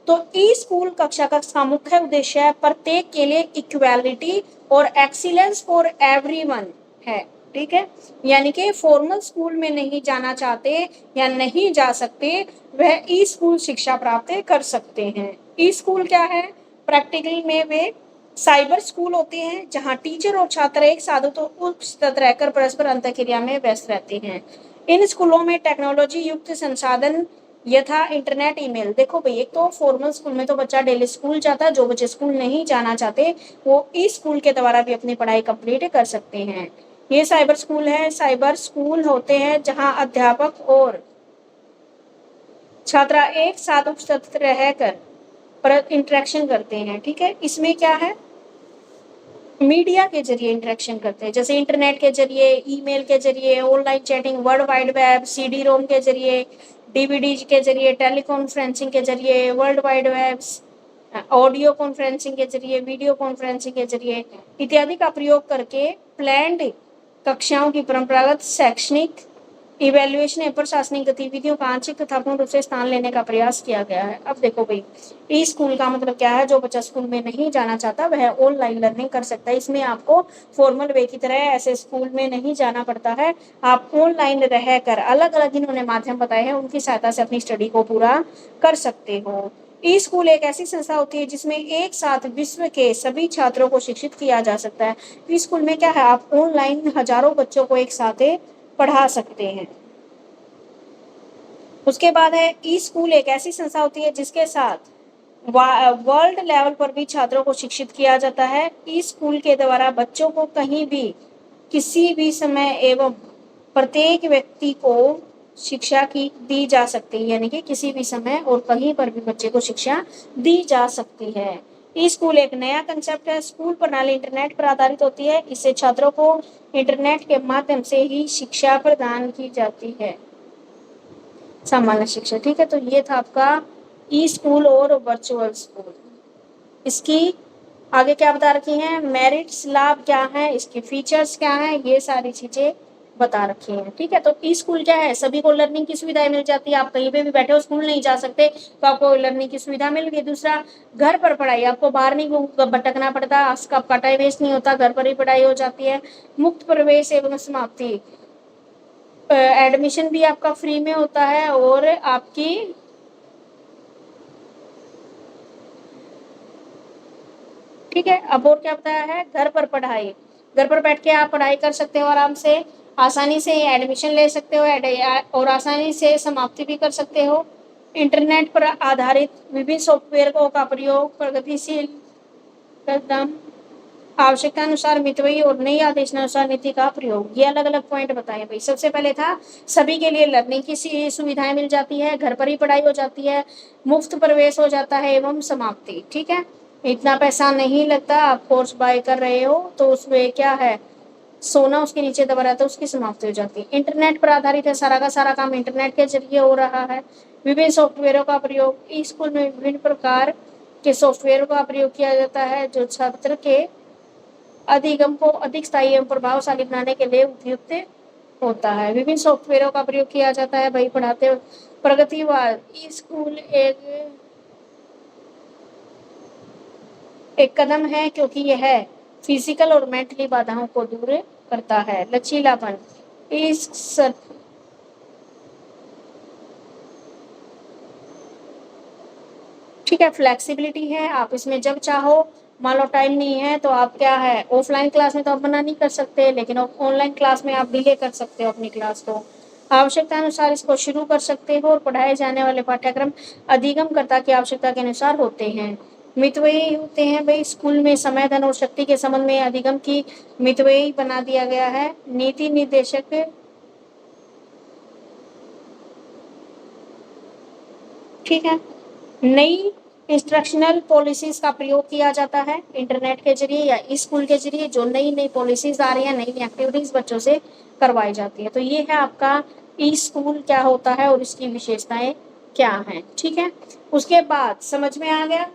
तो ई स्कूल कक्षा कक्ष का मुख्य उद्देश्य है प्रत्येक के लिए इक्वालिटी और एक्सीलेंस फॉर एवरीवन है। ठीक है, यानी कि फॉर्मल स्कूल में नहीं जाना चाहते या नहीं जा सकते, वह ई स्कूल शिक्षा प्राप्त कर सकते हैं। ई स्कूल क्या है, प्रैक्टिकल में वे साइबर स्कूल होते हैं जहां टीचर और छात्र एक साथ तो उपस्थित रहकर परस्पर अंतःक्रिया में व्यस्त रहते हैं। इन स्कूलों में टेक्नोलॉजी युक्त संसाधन यथा इंटरनेट, ईमेल। देखो भाई, एक तो फॉर्मल स्कूल में तो बच्चा डेली स्कूल जाता है, जो बच्चे स्कूल नहीं जाना चाहते वो ई स्कूल के द्वारा भी अपनी पढ़ाई कंप्लीट कर सकते हैं। ये साइबर स्कूल है। साइबर स्कूल होते हैं जहां अध्यापक और छात्र एक साथ उपस्थित रहकर पर इंटरेक्शन करते हैं। ठीक है, इसमें क्या है, मीडिया के जरिए इंटरेक्शन करते हैं, जैसे इंटरनेट के जरिए, ईमेल के जरिए, online chatting, world wide web, CD रोम के जरिए, डीवीडी के जरिए, टेलीकॉन्फ्रेंसिंग के जरिए, world wide web, audio conferencing के जरिए, वीडियो कॉन्फ्रेंसिंग के जरिए इत्यादि का प्रयोग करके प्लान्ड कक्षाओं की परंपरागत शैक्षणिक इवैल्यूएशन एवं प्रशासनिक गतिविधियों का आंशिक तथा पूर्ण रूप से स्थान लेने का प्रयास किया गया है। अब देखो भाई, ई स्कूल का मतलब क्या है? जो बच्चा स्कूल में नहीं जाना चाहता वह ऑनलाइन लर्निंग कर सकता है। इसमें आपको फॉर्मल वे की तरह ऐसे स्कूल में नहीं जाना पड़ता है, आप ऑनलाइन रहकर अलग अलग इन्होंने माध्यम बताए हैं उनकी सहायता से अपनी स्टडी को पूरा कर सकते हो। ई स्कूल एक ऐसी संस्था होती है जिसमें एक साथ विश्व के सभी छात्रों को शिक्षित किया जा सकता है। ई स्कूल में क्या है, आप ऑनलाइन हजारों बच्चों को एक साथ पढ़ा सकते हैं। उसके बाद है, ई स्कूल एक ऐसी संस्था होती है जिसके साथ वर्ल्ड लेवल पर भी छात्रों को शिक्षित किया जाता है। ई स्कूल के द्वारा बच्चों को कहीं भी किसी भी समय एवं प्रत्येक व्यक्ति को शिक्षा की दी जा सकती है, यानी कि किसी भी समय और कहीं पर भी बच्चे को शिक्षा दी जा सकती है। ई स्कूल एक नया कंसेप्ट है। स्कूल प्रणाली इंटरनेट पर आधारित होती है। इससे छात्रों को इंटरनेट के माध्यम से ही शिक्षा प्रदान की जाती है, सामान्य शिक्षा। ठीक है, तो ये था आपका ई स्कूल और वर्चुअल स्कूल। इसकी आगे क्या बता रखी हैं, मेरिट्स, लाभ क्या है, इसके फीचर्स क्या है, ये सारी चीजें बता रखी हैं। ठीक है, तो ई स्कूल क्या है, सभी को लर्निंग की सुविधाएं मिल जाती है। आप कहीं पे भी बैठे हो, स्कूल नहीं जा सकते तो आपको लर्निंग की सुविधा मिल गई। दूसरा, घर पर पढ़ाई, आपको बाहर नहीं भटकना पड़ता, आपका टाइम वेस्ट नहीं होता, घर पर ही पढ़ाई हो जाती है। मुक्त प्रवेश एवं समाप्ति, एडमिशन भी आपका फ्री में होता है और आपकी ठीक है। अब और क्या बताया है, घर पर पढ़ाई, घर पर बैठ के आप पढ़ाई कर सकते हो, आराम से आसानी से एडमिशन ले सकते हो और आसानी से समाप्ति भी कर सकते हो। इंटरनेट पर आधारित विभिन्न सॉफ्टवेयर का प्रयोग, प्रगतिशील कदम, आवश्यकता अनुसार मितव्ययी और नई आदेशानुसार नीति का प्रयोग, ये अलग अलग पॉइंट बताए भाई। सबसे पहले था, सभी के लिए लर्निंग की सुविधाएं मिल जाती है, घर पर ही पढ़ाई हो जाती है, मुफ्त प्रवेश हो जाता है एवं समाप्ति। ठीक है, इतना पैसा नहीं लगता, आप कोर्स बाय कर रहे हो तो उसमें क्या है, सोना उसके नीचे दबा रहता है, उसकी समाप्ति हो जाती है। इंटरनेट पर आधारित है, सारा का सारा काम इंटरनेट के जरिए हो रहा है। विभिन्न सॉफ्टवेयरों का प्रयोग, ई स्कूल में विभिन्न प्रकार के सॉफ्टवेयर का प्रयोग किया जाता है जो छात्र के अधिगम को अधिक स्थायी एवं प्रभावशाली बनाने के लिए उपयुक्त होता है। विभिन्न सॉफ्टवेयरों का प्रयोग किया जाता है भाई पढ़ाते हुए। प्रगतिवाद, ई स्कूल एक कदम है क्योंकि यह फिजिकल और मेंटली बाधाओं को दूर करता है। लचीलापन, इस ठीक है, फ्लेक्सिबिलिटी है, आप इसमें जब चाहो, मान लो टाइम नहीं है तो आप क्या है, ऑफलाइन क्लास में तो आप मना नहीं कर सकते, लेकिन ऑनलाइन क्लास में आप डिले कर सकते हो अपनी क्लास को। आवश्यकता अनुसार इसको शुरू कर सकते हो और पढ़ाए जाने वाले पाठ्यक्रम अधिगमकर्ता की आवश्यकता के अनुसार होते हैं। मितव्ययी होते हैं भाई, स्कूल में समय, धन और शक्ति के संबंध में अधिगम की मितव्ययी बना दिया गया है। नीति निर्देशक, ठीक है, नई इंस्ट्रक्शनल पॉलिसीज का प्रयोग किया जाता है इंटरनेट के जरिए या स्कूल के जरिए। जो नई नई पॉलिसीज आ रही है, नई नई एक्टिविटीज बच्चों से करवाई जाती है। तो ये है आपका ई स्कूल क्या होता है और इसकी विशेषताएं क्या हैं। ठीक है, उसके बाद समझ में आ गया।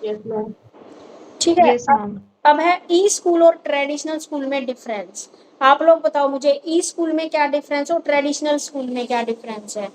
Yes ma'am. ठीक है, यस मैम। अब है ई स्कूल और ट्रेडिशनल स्कूल में डिफरेंस। आप लोग बताओ मुझे, ई स्कूल में क्या डिफरेंस और ट्रेडिशनल स्कूल में क्या डिफरेंस है।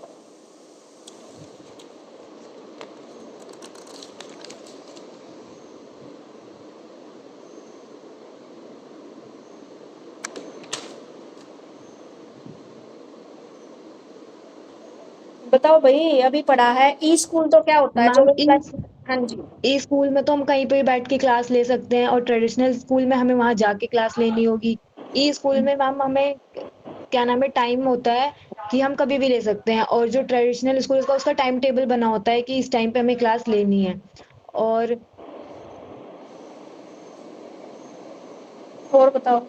बताओ भाई, अभी पढ़ा है ई स्कूल तो क्या होता है जो मैम, हाँ जी, ई स्कूल में तो हम कहीं पे भी बैठ के क्लास ले सकते हैं और ट्रेडिशनल स्कूल में हमें वहां जाके क्लास लेनी होगी। ई स्कूल में मैम हमें क्या नाम है, टाइम होता है कि हम कभी भी ले सकते हैं, और जो ट्रेडिशनल स्कूल का उसका टाइम टेबल बना होता है कि इस टाइम पे हमें क्लास लेनी है। और बताओ।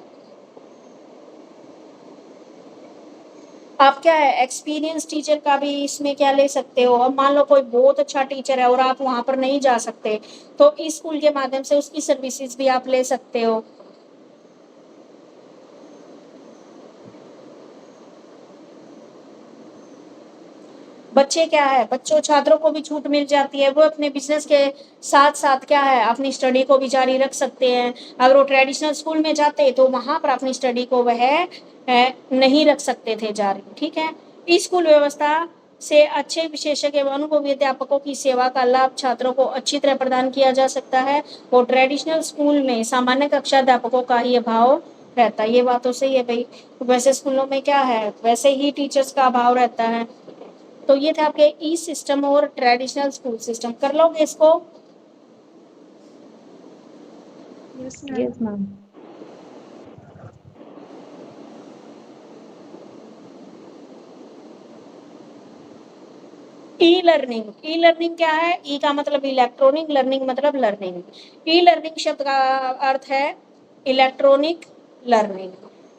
आप क्या है एक्सपीरियंस टीचर का भी इसमें क्या ले सकते हो। अब मान लो कोई बहुत अच्छा टीचर है और आप वहां पर नहीं जा सकते, तो इस स्कूल के माध्यम से उसकी सर्विसेज भी आप ले सकते हो। बच्चे क्या है, बच्चों छात्रों को भी छूट मिल जाती है, वो अपने बिजनेस के साथ साथ क्या है अपनी स्टडी को भी जारी रख सकते हैं। अगर वो ट्रेडिशनल स्कूल में जाते तो वहां पर अपनी स्टडी को वह नहीं रख सकते थे जारी। ठीक है, इस स्कूल व्यवस्था से अच्छे विशेषज्ञ एवं अनुभवी अध्यापकों की सेवा का लाभ छात्रों को अच्छी तरह प्रदान किया जा सकता है, और ट्रेडिशनल स्कूल में सामान्य कक्षा अध्यापकों का ही अभाव रहता है। ये बात तो सही है भाई, वैसे स्कूलों में क्या है वैसे ही टीचर्स का अभाव रहता है। तो ये थे आपके ई सिस्टम और ट्रेडिशनल स्कूल सिस्टम। कर लोगे इसको? Yes ma'am. E learning, e learning क्या है? ई का मतलब इलेक्ट्रॉनिक, लर्निंग मतलब लर्निंग। ई लर्निंग शब्द का अर्थ है इलेक्ट्रॉनिक लर्निंग।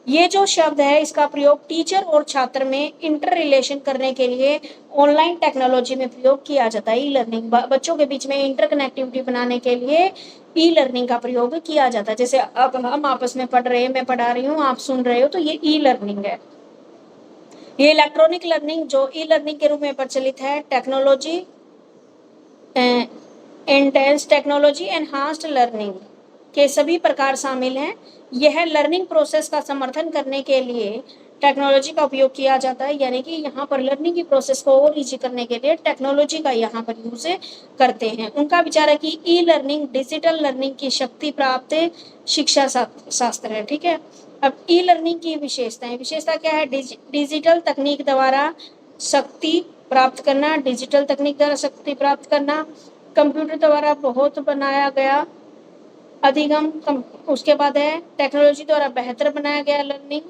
ये जो शब्द है इसका प्रयोग टीचर और छात्र में इंटर रिलेशन करने के लिए ऑनलाइन टेक्नोलॉजी में प्रयोग किया जाता है। ई लर्निंग बच्चों के बीच में इंटर कनेक्टिविटी बनाने के लिए ई लर्निंग का प्रयोग किया जाता है। जैसे अब हम आपस में पढ़ रहे हैं, मैं पढ़ा रही हूँ, आप सुन रहे हो, तो ये ई लर्निंग है। ये इलेक्ट्रॉनिक लर्निंग जो ई लर्निंग के रूप में प्रचलित है, technology intense technology enhanced learning के सभी प्रकार शामिल हैं। यह लर्निंग प्रोसेस का समर्थन करने के लिए टेक्नोलॉजी का उपयोग किया जाता है, यानी कि यहाँ पर लर्निंग की प्रोसेस को और इजी करने के लिए टेक्नोलॉजी का यहाँ पर यूज करते हैं। उनका विचार है कि ई लर्निंग डिजिटल लर्निंग की शक्ति प्राप्त शिक्षा शास्त्र है। ठीक है, अब ई लर्निंग की विशेषताएं, विशेषता क्या है? डिजिटल तकनीक द्वारा शक्ति प्राप्त करना, डिजिटल तकनीक द्वारा शक्ति प्राप्त करना, कंप्यूटर द्वारा बहुत बनाया गया अधिगम, उसके बाद है टेक्नोलॉजी द्वारा बेहतर बनाया गया लर्निंग,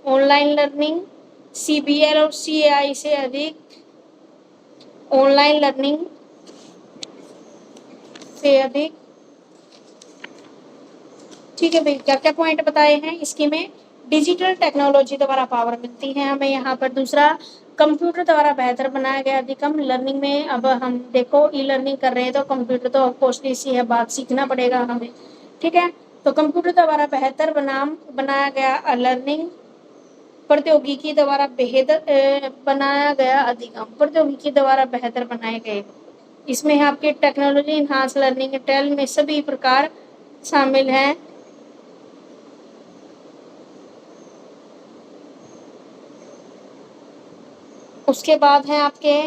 ऑनलाइन लर्निंग, सीबीएल और सीएआई से अधिक ऑनलाइन लर्निंग से अधिक। ठीक है भाई, क्या क्या पॉइंट बताए हैं इसके में? डिजिटल टेक्नोलॉजी द्वारा पावर मिलती है हमें यहाँ पर। दूसरा, कंप्यूटर द्वारा बेहतर बनाया गया अधिगम लर्निंग में। अब हम देखो ई लर्निंग कर रहे हैं तो कंप्यूटर तो कॉस्टली सी है, बात सीखना पड़ेगा हमें। ठीक है, तो कंप्यूटर द्वारा बेहतर बनाया गया लर्निंग, प्रौद्योगिकी द्वारा बेहतर बनाया गया अधिगम, प्रौद्योगिकी द्वारा बेहतर बनाए गए। इसमें है आपके टेक्नोलॉजी इनहांस लर्निंग, टेल में सभी प्रकार शामिल हैं। उसके बाद है आपके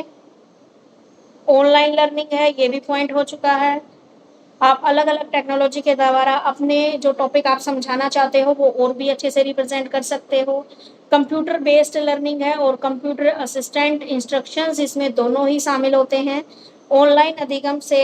ऑनलाइन लर्निंग है, ये भी पॉइंट हो चुका है। आप अलग अलग टेक्नोलॉजी के द्वारा अपने जो टॉपिक आप समझाना चाहते हो वो और भी अच्छे से रिप्रेजेंट कर सकते हो। कंप्यूटर बेस्ड लर्निंग है और कंप्यूटर असिस्टेंट इंस्ट्रक्शंस, इसमें दोनों ही शामिल होते हैं। ऑनलाइन अधिगम से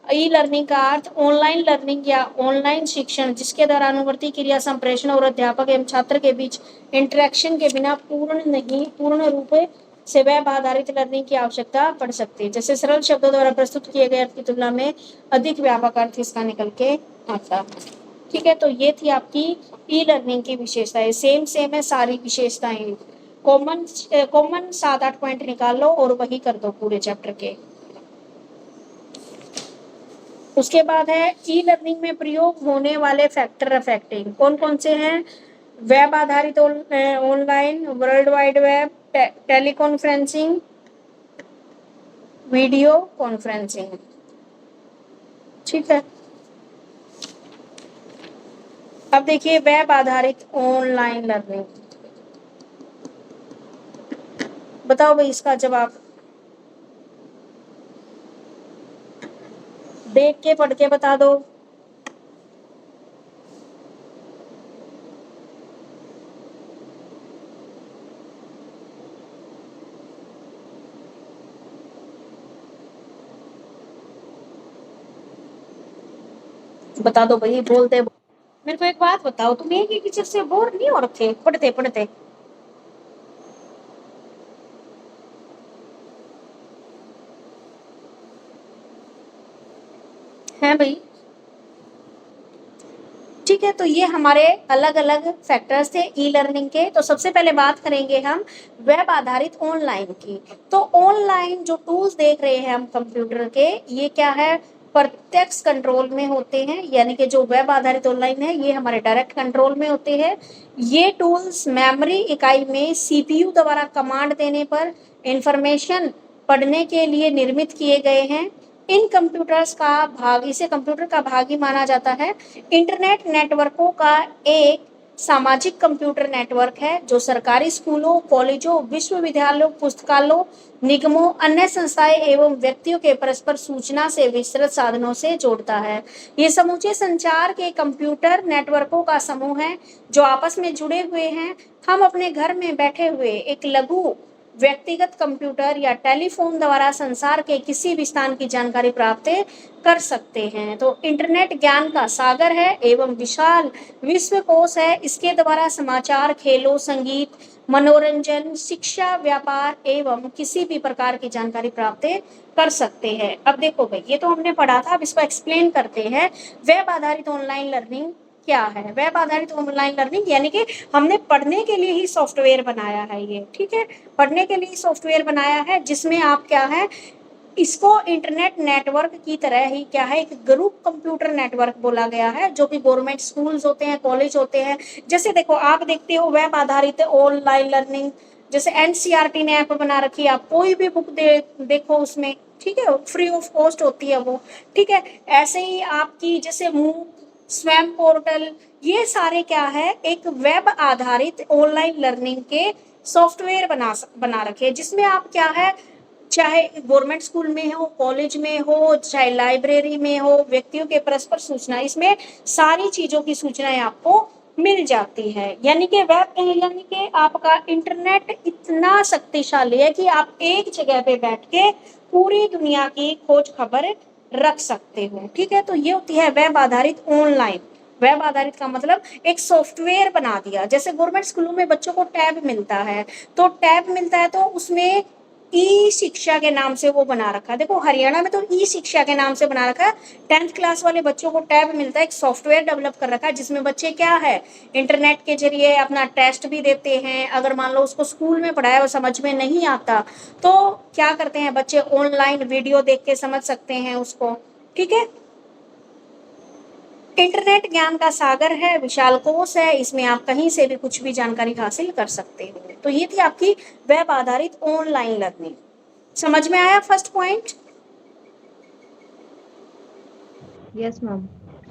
ई लर्निंग का अर्थ ऑनलाइन लर्निंग या ऑनलाइन शिक्षण जिसके द्वारा अनुवर्ती क्रिया संप्रेषण और अध्यापक एवं छात्र के बीच इंटरेक्शन के बिना पूर्ण रूप से वेब आधारित लर्निंग की आवश्यकता पड़ सकती है। जैसे सरल शब्दों द्वारा प्रस्तुत किए गए अर्थ की तुलना में अधिक व्यापक अर्थ इसका निकल के आता है। ठीक है, तो ये थी आपकी ई लर्निंग की विशेषताएं। सेम है सारी विशेषताएं। कॉमन कॉमन 7-8 पॉइंट निकाल लो और वही कर दो पूरे चैप्टर के। उसके बाद है ई लर्निंग में प्रयोग होने वाले फैक्टर अफेक्टिंग कौन कौन से हैं? वेब आधारित online, world wide web, teleconferencing, video conferencing. ठीक है, अब देखिए वेब आधारित ऑनलाइन लर्निंग, बताओ भाई इसका जवाब। देख के पढ़ के बता दो। बता दो भाई, बोलते मेरे को एक बात बताओ, तुम एक ही टीचर से बोर नहीं हो रखे पढ़ते पढ़ते? हैं भाई? ठीक ठीक है, तो ये हमारे अलग अलग फैक्टर्स थे ई लर्निंग के। तो सबसे पहले बात करेंगे हम वेब आधारित ऑनलाइन की। तो ऑनलाइन जो टूल्स देख रहे हैं हम कंप्यूटर के, ये क्या है, प्रत्यक्ष कंट्रोल में होते हैं, यानी कि जो वेब आधारित ऑनलाइन है ये हमारे डायरेक्ट कंट्रोल में होते हैं। ये टूल्स मेमोरी इकाई में सीपीयू द्वारा कमांड देने पर इंफॉर्मेशन पढ़ने के लिए निर्मित किए गए हैं। इन कंप्यूटर्स का भाग, इसे कंप्यूटर का भाग ही माना जाता है। इंटरनेट नेटवर्कों का एक सामाजिक कंप्यूटर नेटवर्क है जो सरकारी स्कूलों, कॉलेजों, विश्वविद्यालयों, पुस्तकालयों, निगमों, अन्य संस्थाएं एवं व्यक्तियों के परस्पर सूचना से विस्तृत साधनों से जोड़ता है। ये समूचे संचार के कंप्यूटर नेटवर्कों का समूह है जो आपस में जुड़े हुए हैं। हम अपने घर में बैठे हुए एक लघु व्यक्तिगत कंप्यूटर या टेलीफोन द्वारा संसार के किसी भी स्थान की जानकारी प्राप्त कर सकते हैं। तो इंटरनेट ज्ञान का सागर है एवं विशाल विश्वकोश है। इसके द्वारा समाचार, खेलों, संगीत, मनोरंजन, शिक्षा, व्यापार एवं किसी भी प्रकार की जानकारी प्राप्त कर सकते हैं। अब देखो भाई, ये तो हमने पढ़ा था, अब इसको एक्सप्लेन करते हैं। वेब आधारित ऑनलाइन लर्निंग क्या है? वेब आधारित ऑनलाइन लर्निंग यानी कि हमने पढ़ने के लिए ही सॉफ्टवेयर बनाया है ये, ठीक है, पढ़ने के लिए सॉफ्टवेयर बनाया है जिसमें आप क्या है, इसको इंटरनेट नेटवर्क की तरह ही क्या है, एक ग्रुप कंप्यूटर नेटवर्क बोला गया है, जो कि गवर्नमेंट स्कूल्स होते हैं, कॉलेज होते हैं। जैसे देखो, आप देखते हो वेब आधारित ऑनलाइन लर्निंग, जैसे एनसीईआरटी ने ऐप बना रखी है, आप कोई भी बुक देखो उसमें, ठीक है, फ्री ऑफ कॉस्ट होती है वो, ठीक है। ऐसे ही आपकी जैसे मूक, स्वयं पोर्टल, ये सारे क्या है, एक वेब आधारित ऑनलाइन लर्निंग के सॉफ्टवेयर बना रखे, जिसमें आप क्या है, चाहे गवर्नमेंट स्कूल में हो, कॉलेज में हो, चाहे लाइब्रेरी में हो, व्यक्तियों के परस्पर सूचना, इसमें सारी चीजों की सूचनाएं आपको मिल जाती है। यानी कि आपका इंटरनेट इतना शक्तिशाली है कि आप एक जगह पे बैठ के पूरी दुनिया की खोज खबर रख सकते हो, ठीक है। तो ये होती है वेब आधारित ऑनलाइन। वेब आधारित का मतलब एक सॉफ्टवेयर बना दिया। जैसे गवर्नमेंट स्कूलों में बच्चों को टैब मिलता है, तो टैब मिलता है तो उसमें ई शिक्षा के नाम से वो बना रखा है। देखो हरियाणा में तो ई शिक्षा के नाम से बना रखा है। 10th क्लास वाले बच्चों को टैब मिलता है, एक सॉफ्टवेयर डेवलप कर रखा है जिसमें बच्चे क्या है, इंटरनेट के जरिए अपना टेस्ट भी देते हैं। अगर मान लो उसको स्कूल में पढ़ाया और समझ में नहीं आता तो क्या करते हैं बच्चे, ऑनलाइन वीडियो देख के समझ सकते हैं उसको, ठीक है। इंटरनेट ज्ञान का सागर है, विशाल कोश है, इसमें आप कहीं से भी कुछ भी जानकारी हासिल कर सकते हो। तो ये थी आपकी वेब आधारित ऑनलाइन लर्निंग। समझ में आया फर्स्ट पॉइंट? Yes ma'am.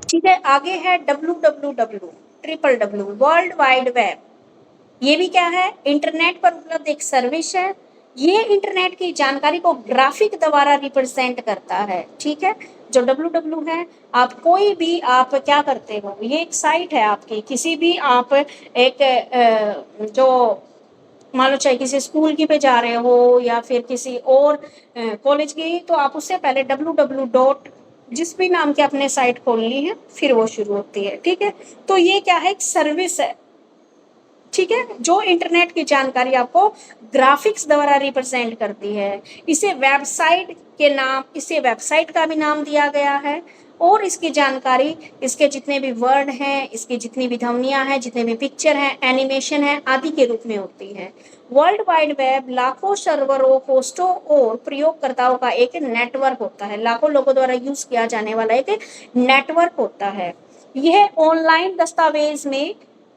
ठीक है, आगे है www, triple W, world wide web. ये भी क्या है, इंटरनेट पर उपलब्ध एक सर्विस है। ये इंटरनेट की जानकारी को ग्राफिक द्वारा रिप्रेजेंट करता है, ठीक है। जो www है, आप कोई भी आप क्या करते हो, ये एक साइट है आपकी, किसी भी आप एक जो मान लो चाहे किसी स्कूल की पे जा रहे हो या फिर किसी और कॉलेज की, तो आप उससे पहले www डॉट जिस भी नाम के अपने साइट खोलनी है फिर वो शुरू होती है, ठीक है। तो ये क्या है, एक सर्विस है, ठीक है, जो इंटरनेट की जानकारी आपको ग्राफिक्स द्वारा रिप्रेजेंट करती है। इसे वेबसाइट का भी नाम दिया गया है। और इसकी जानकारी, इसके जितने भी वर्ड हैं, इसकी जितनी भी ध्वनियां हैं, जितने भी पिक्चर हैं, एनिमेशन है आदि के रूप में होती है। वर्ल्ड वाइड वेब लाखों सर्वरों, होस्टों और प्रयोगकर्ताओं का एक नेटवर्क होता है। लाखों लोगों द्वारा यूज किया जाने वाला एक नेटवर्क होता है। यह ऑनलाइन दस्तावेज में,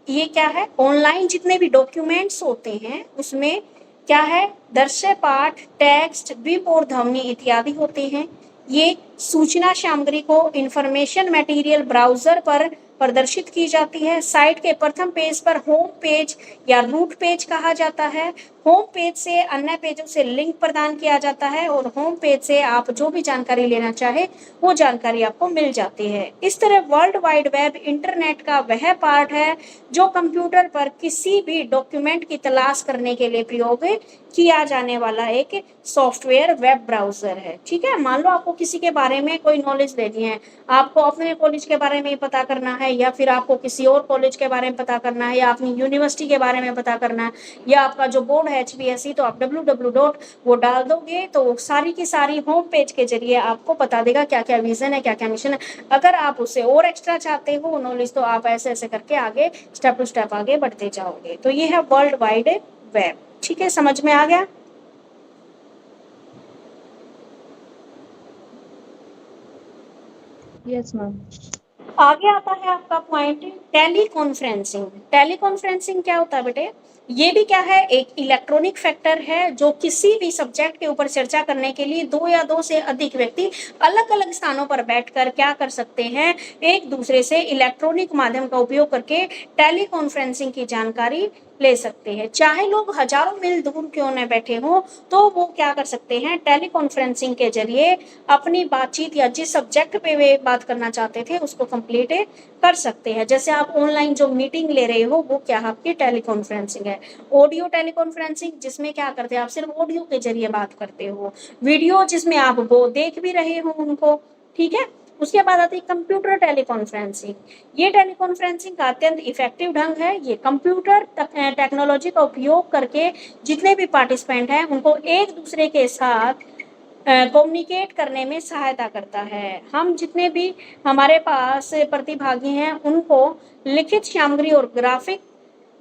ये क्या है, ऑनलाइन जितने भी डॉक्यूमेंट्स होते हैं उसमें क्या है, दृश्य, पाठ, टेक्स्ट, विप और ध्वनि इत्यादि होते हैं। ये सूचना सामग्री को इंफॉर्मेशन मटेरियल ब्राउजर पर प्रदर्शित की जाती है। साइट के प्रथम पेज पर होम पेज या रूट पेज कहा जाता है। होम पेज से अन्य पेजों से लिंक प्रदान किया जाता है और होम पेज से आप जो भी जानकारी लेना चाहे वो जानकारी आपको मिल जाती है। इस तरह वर्ल्ड वाइड वेब इंटरनेट का वह पार्ट है जो कंप्यूटर पर किसी भी डॉक्यूमेंट की तलाश करने के लिए प्रयोग किया जाने वाला एक सॉफ्टवेयर वेब ब्राउजर है, ठीक है। मान लो आपको किसी के बारे बारे में कोई नॉलेज लेनी है, आपको अपने कॉलेज के बारे में पता करना है, या फिर आपको किसी और कॉलेज के बारे में पता करना है, या अपनी यूनिवर्सिटी के बारे में पता करना है, या आपका जो बोर्ड है HBSE, तो आप www. वो डाल दोगे तो वो सारी की सारी होम पेज के जरिए आपको बता देगा क्या क्या विजन है, क्या क्या मिशन है। अगर आप उससे और एक्स्ट्रा चाहते हो नॉलेज, तो आप ऐसे ऐसे करके आगे स्टेप टू स्टेप आगे बढ़ते जाओगे। तो ये है वर्ल्ड वाइड वेब। ठीक है, समझ में आ गया? Yes ma'am. आगे आता है आपका point tele conferencing. Tele conferencing क्या होता है बेटे? ये भी क्या है, एक इलेक्ट्रॉनिक फैक्टर है जो किसी भी सब्जेक्ट के ऊपर चर्चा करने के लिए दो या दो से अधिक व्यक्ति अलग अलग स्थानों पर बैठकर क्या कर सकते हैं, एक दूसरे से इलेक्ट्रॉनिक माध्यम का उपयोग करके टेली कॉन्फ्रेंसिंग की जानकारी ले सकते हैं। चाहे लोग हजारों मील दूर क्यों न बैठे हों, तो वो क्या कर सकते हैं, टेली कॉन्फ्रेंसिंग के जरिए अपनी बातचीत या जिस सब्जेक्ट पे वे बात करना चाहते थे उसको कंप्लीट कर सकते हैं। जैसे आप ऑनलाइन जो मीटिंग ले रहे हो वो क्या आपकी टेली कॉन्फ्रेंसिंग है। ऑडियो टेली कॉन्फ्रेंसिंग जिसमें क्या करते हैं, आप सिर्फ ऑडियो के जरिए बात करते हो। वीडियो जिसमें आप वो देख भी रहे हो उनको। ठीक है, उसके बाद आती है कंप्यूटर टेली कॉन्फ्रेंसिंग। ये टेली कॉन्फ्रेंसिंग का अत्यंत इफेक्टिव ढंग है। ये कंप्यूटर टेक्नोलॉजी का उपयोग करके जितने भी पार्टिसिपेंट हैं उनको एक दूसरे के साथ कम्युनिकेट करने में सहायता करता है। हम जितने भी हमारे पास प्रतिभागी हैं उनको लिखित सामग्री और ग्राफिक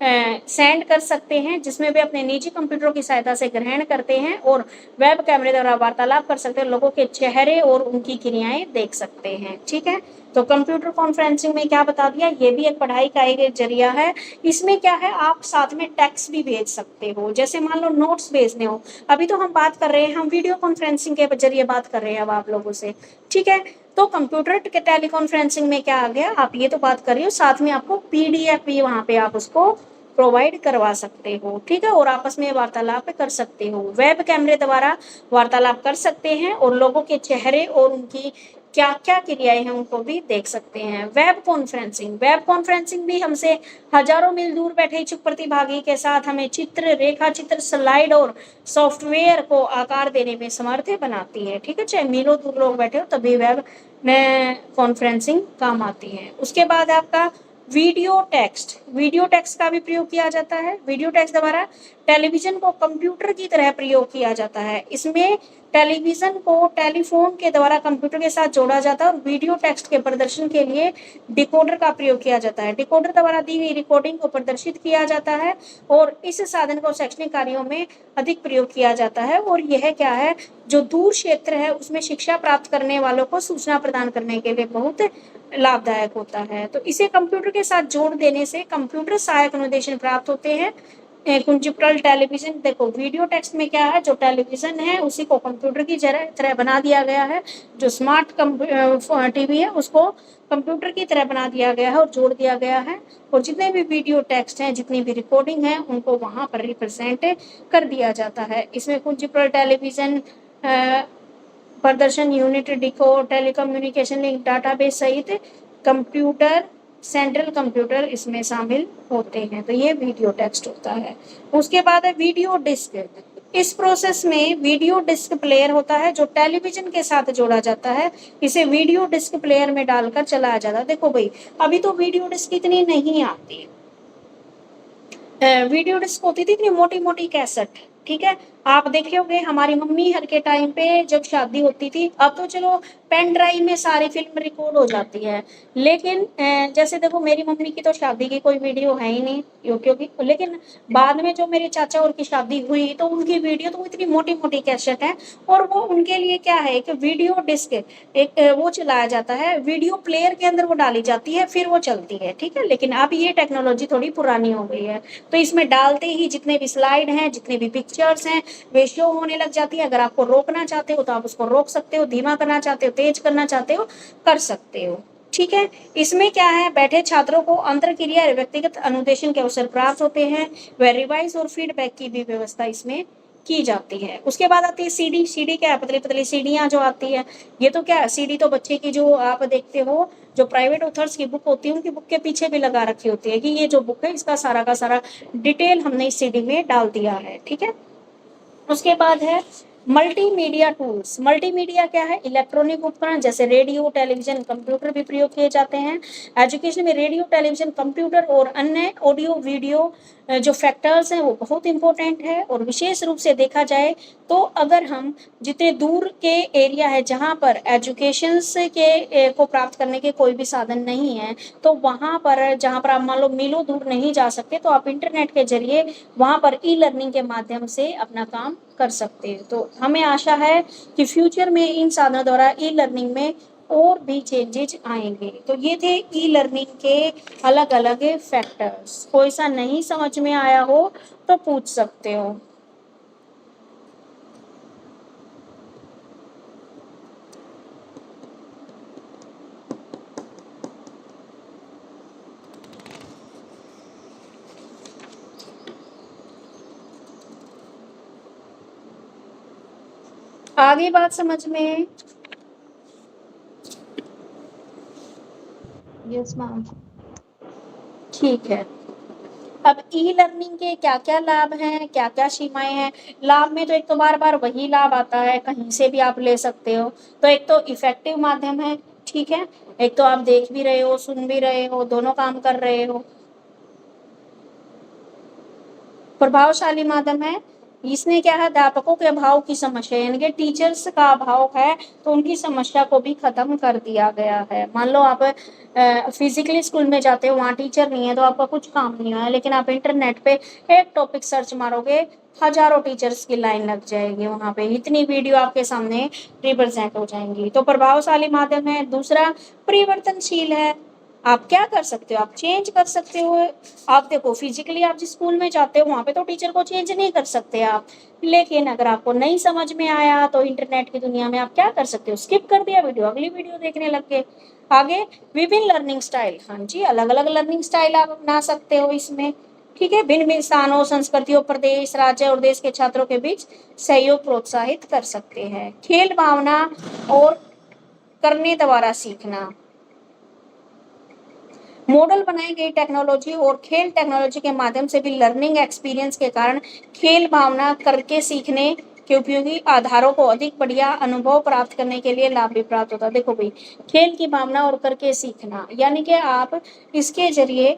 सेंड कर सकते हैं, जिसमें वे अपने निजी कंप्यूटरों की सहायता से ग्रहण करते हैं और वेब कैमरे द्वारा वार्तालाप कर सकते हैं, लोगों के चेहरे और उनकी क्रियाएं देख सकते हैं। ठीक है, तो कंप्यूटर कॉन्फ्रेंसिंग में क्या बता दिया, ये भी एक पढ़ाई का एक जरिया है। इसमें क्या है, आप साथ में टेक्स्ट भी भेज सकते हो। जैसे मान लो नोट्स भेजने हो, अभी तो हम बात कर रहे हैं, हम वीडियो कॉन्फ्रेंसिंग के जरिए बात कर रहे हैं अब आप लोगों से। ठीक है, तो कंप्यूटर के टेली कॉन्फ्रेंसिंग में क्या आ गया, आप ये तो बात कर रही हो, साथ में आपको PDF भी वहां पे आप उसको प्रोवाइड करवा सकते हो। ठीक है, और आपस में वार्तालाप कर सकते हो। वेब कैमरे द्वारा वार्तालाप कर सकते हैं और लोगों के चेहरे और उनकी क्या क्या क्रियाएं हैं उनको भी देख सकते हैं। वेब कॉन्फ्रेंसिंग भी हमसे हजारों मील दूर बैठे इच्छुक प्रतिभागी के साथ हमें चित्र, रेखा चित्र, स्लाइड और सॉफ्टवेयर को आकार देने में समर्थ बनाती है। ठीक है, चाहे मीलों दूर लोग बैठे हो तभी वेब में कॉन्फ्रेंसिंग काम आती है। उसके बाद आपका वीडियो टेक्स्ट का भी प्रयोग किया जाता है। वीडियो टेक्स्ट द्वारा टेलीविजन को कंप्यूटर की तरह प्रयोग किया जाता है। इसमें टेलीविजन को टेलीफोन के द्वारा कंप्यूटर के साथ जोड़ा जाता है और वीडियो टेक्स्ट के प्रदर्शन के लिए डिकोडर का प्रयोग किया जाता है। डिकोडर द्वारा दी गई रिकॉर्डिंग को प्रदर्शित किया जाता है और इस साधन को शैक्षणिक कार्यों में अधिक प्रयोग किया जाता है। और यह क्या है, जो दूर क्षेत्र है उसमें शिक्षा प्राप्त करने वालों को सूचना प्रदान करने के लिए बहुत लाभदायक होता है। तो इसे कंप्यूटर के साथ जोड़ देने से कंप्यूटर सहायक अनुदेशन प्राप्त होते हैं। कंप्यूटर टेलीविजन, देखो वीडियो टेक्स्ट में क्या है, जो टेलीविजन है उसी को कंप्यूटर की तरह बना दिया गया है। जो स्मार्ट टीवी है उसको कंप्यूटर की तरह बना दिया गया है और जोड़ दिया गया है। और जितने भी वीडियो टेक्स्ट हैं, जितनी भी रिकॉर्डिंग है, उनको वहां पर रिप्रेजेंट कर दिया जाता है। इसमें कंप्यूटर टेलीविजन प्रदर्शन unit, decode, telecommunication link, database सहित कंप्यूटर, सेंट्रल कंप्यूटर इसमें शामिल होते हैं। तो ये वीडियो टेक्स्ट होता है। उसके बाद है वीडियो डिस्क। इस प्रोसेस में वीडियो डिस्क प्लेयर होता है जो टेलीविजन के साथ जोड़ा जाता है। इसे वीडियो डिस्क प्लेयर में डालकर चलाया जाता है। देखो भाई, अभी तो वीडियो डिस्क इतनी नहीं आती, वीडियो डिस्क होती थी इतनी मोटी मोटी कैसेट। ठीक है, आप देखे होंगे हमारी मम्मी हर के टाइम पे जब शादी होती थी, अब तो चलो पेन ड्राइव में सारी फिल्म रिकॉर्ड हो जाती है, लेकिन जैसे देखो मेरी मम्मी की तो शादी की कोई वीडियो है ही नहीं क्योंकि, लेकिन बाद में जो मेरे चाचा और की शादी हुई तो उनकी वीडियो तो इतनी मोटी मोटी कैसेट है। और वो उनके लिए क्या है कि वीडियो डिस्क एक वो चलाया जाता है, वीडियो प्लेयर के अंदर वो डाली जाती है, फिर वो चलती है। ठीक है, लेकिन अब ये टेक्नोलॉजी थोड़ी पुरानी हो गई है, तो इसमें डालते ही जितने भी स्लाइड हैं, जितने भी पिक्चर्स हैं, वे शो होने लग जाती है। अगर आपको रोकना चाहते हो तो आप उसको रोक सकते हो, धीमा करना चाहते हो, तेज करना चाहते हो, कर सकते हो। ठीक है, इसमें क्या है, बैठे छात्रों को अंतर क्रिया व्यक्तिगत अनुदेशन के अवसर प्राप्त होते हैं। व रिवाइज और फीडबैक की भी व्यवस्था इसमें की जाती है। उसके बाद आती है सीडी क्या है, पतली पतली सीढ़ियां जो आती है। ये तो क्या है, सीडी तो बच्चे की जो आप देखते हो जो प्राइवेट ऑथर्स की बुक होती है उनकी बुक के पीछे भी लगा रखी होती है कि ये जो बुक है इसका सारा का सारा डिटेल हमने इस सीडी में डाल दिया है। ठीक है, उसके बाद है मल्टीमीडिया टूल्स, मल्टीमीडिया क्या है? इलेक्ट्रॉनिक उपकरण जैसे रेडियो, टेलीविजन, कंप्यूटर भी प्रयोग किए जाते हैं। एजुकेशन में रेडियो, टेलीविजन, कंप्यूटर और अन्य ऑडियो वीडियो जो फैक्टर्स हैं वो बहुत इंपॉर्टेंट है। और विशेष रूप से देखा जाए तो अगर हम जितने दूर के एरिया है जहाँ पर एजुकेशन के को प्राप्त करने के कोई भी साधन नहीं है, तो वहाँ पर जहाँ पर आप मान लो मीलों दूर नहीं जा सकते, तो आप इंटरनेट के जरिए वहाँ पर ई लर्निंग के माध्यम से अपना काम कर सकते हैं। तो हमें आशा है कि फ्यूचर में इन साधनों द्वारा ई लर्निंग में और भी चेंजेज आएंगे। तो ये थे ई लर्निंग के अलग अलग फैक्टर्स। कोई सा नहीं समझ में आया हो तो पूछ सकते हो। आगे बात समझ में? Yes ma'am. ठीक है। अब ई लर्निंग के क्या क्या लाभ हैं, क्या क्या सीमाएं हैं? लाभ में तो एक तो बार बार वही लाभ आता है, कहीं से भी आप ले सकते हो। तो एक तो इफेक्टिव माध्यम है, ठीक है, एक तो आप देख भी रहे हो, सुन भी रहे हो, दोनों काम कर रहे हो। प्रभावशाली माध्यम है, इसने क्या है, अध्यापकों के अभाव की समस्या, यानी कि टीचर्स का अभाव है तो उनकी समस्या को भी खत्म कर दिया गया है। मान लो आप फिजिकली स्कूल में जाते हो, वहाँ टीचर नहीं है तो आपका कुछ काम नहीं हुआ है, लेकिन आप इंटरनेट पे एक टॉपिक सर्च मारोगे, हजारों टीचर्स की लाइन लग जाएगी, वहाँ पे इतनी वीडियो आपके सामने रिप्रेजेंट हो जाएंगी। तो प्रभावशाली माध्यम है। दूसरा, परिवर्तनशील है, आप क्या कर सकते हो, आप चेंज कर सकते हो। आप देखो फिजिकली आप जिस स्कूल में जाते हो वहाँ पे तो टीचर को चेंज नहीं कर सकते आप, लेकिन अगर आपको नहीं समझ में आया तो इंटरनेट की दुनिया में आप क्या कर सकते हो, स्किप कर दिया वीडियो, अगली वीडियो देखने लग गए। आगे, विभिन्न लर्निंग स्टाइल, हाँ जी, अलग अलग लर्निंग स्टाइल आप अपना सकते हो इसमें, ठीक है। भिन्न भिन्न स्थानों, संस्कृतियों, प्रदेश, राज्य और देश के छात्रों के बीच सहयोग प्रोत्साहित कर सकते हैं। खेल भावना और करने द्वारा सीखना, मॉडल बनाई गई टेक्नोलॉजी और खेल टेक्नोलॉजी के माध्यम से भी लर्निंग एक्सपीरियंस के कारण खेल भावना करके सीखने के उपयोगी आधारों को अधिक बढ़िया अनुभव प्राप्त करने के लिए लाभ भी प्राप्त होता है। देखो भाई, खेल की भावना और करके सीखना, यानी कि आप इसके जरिए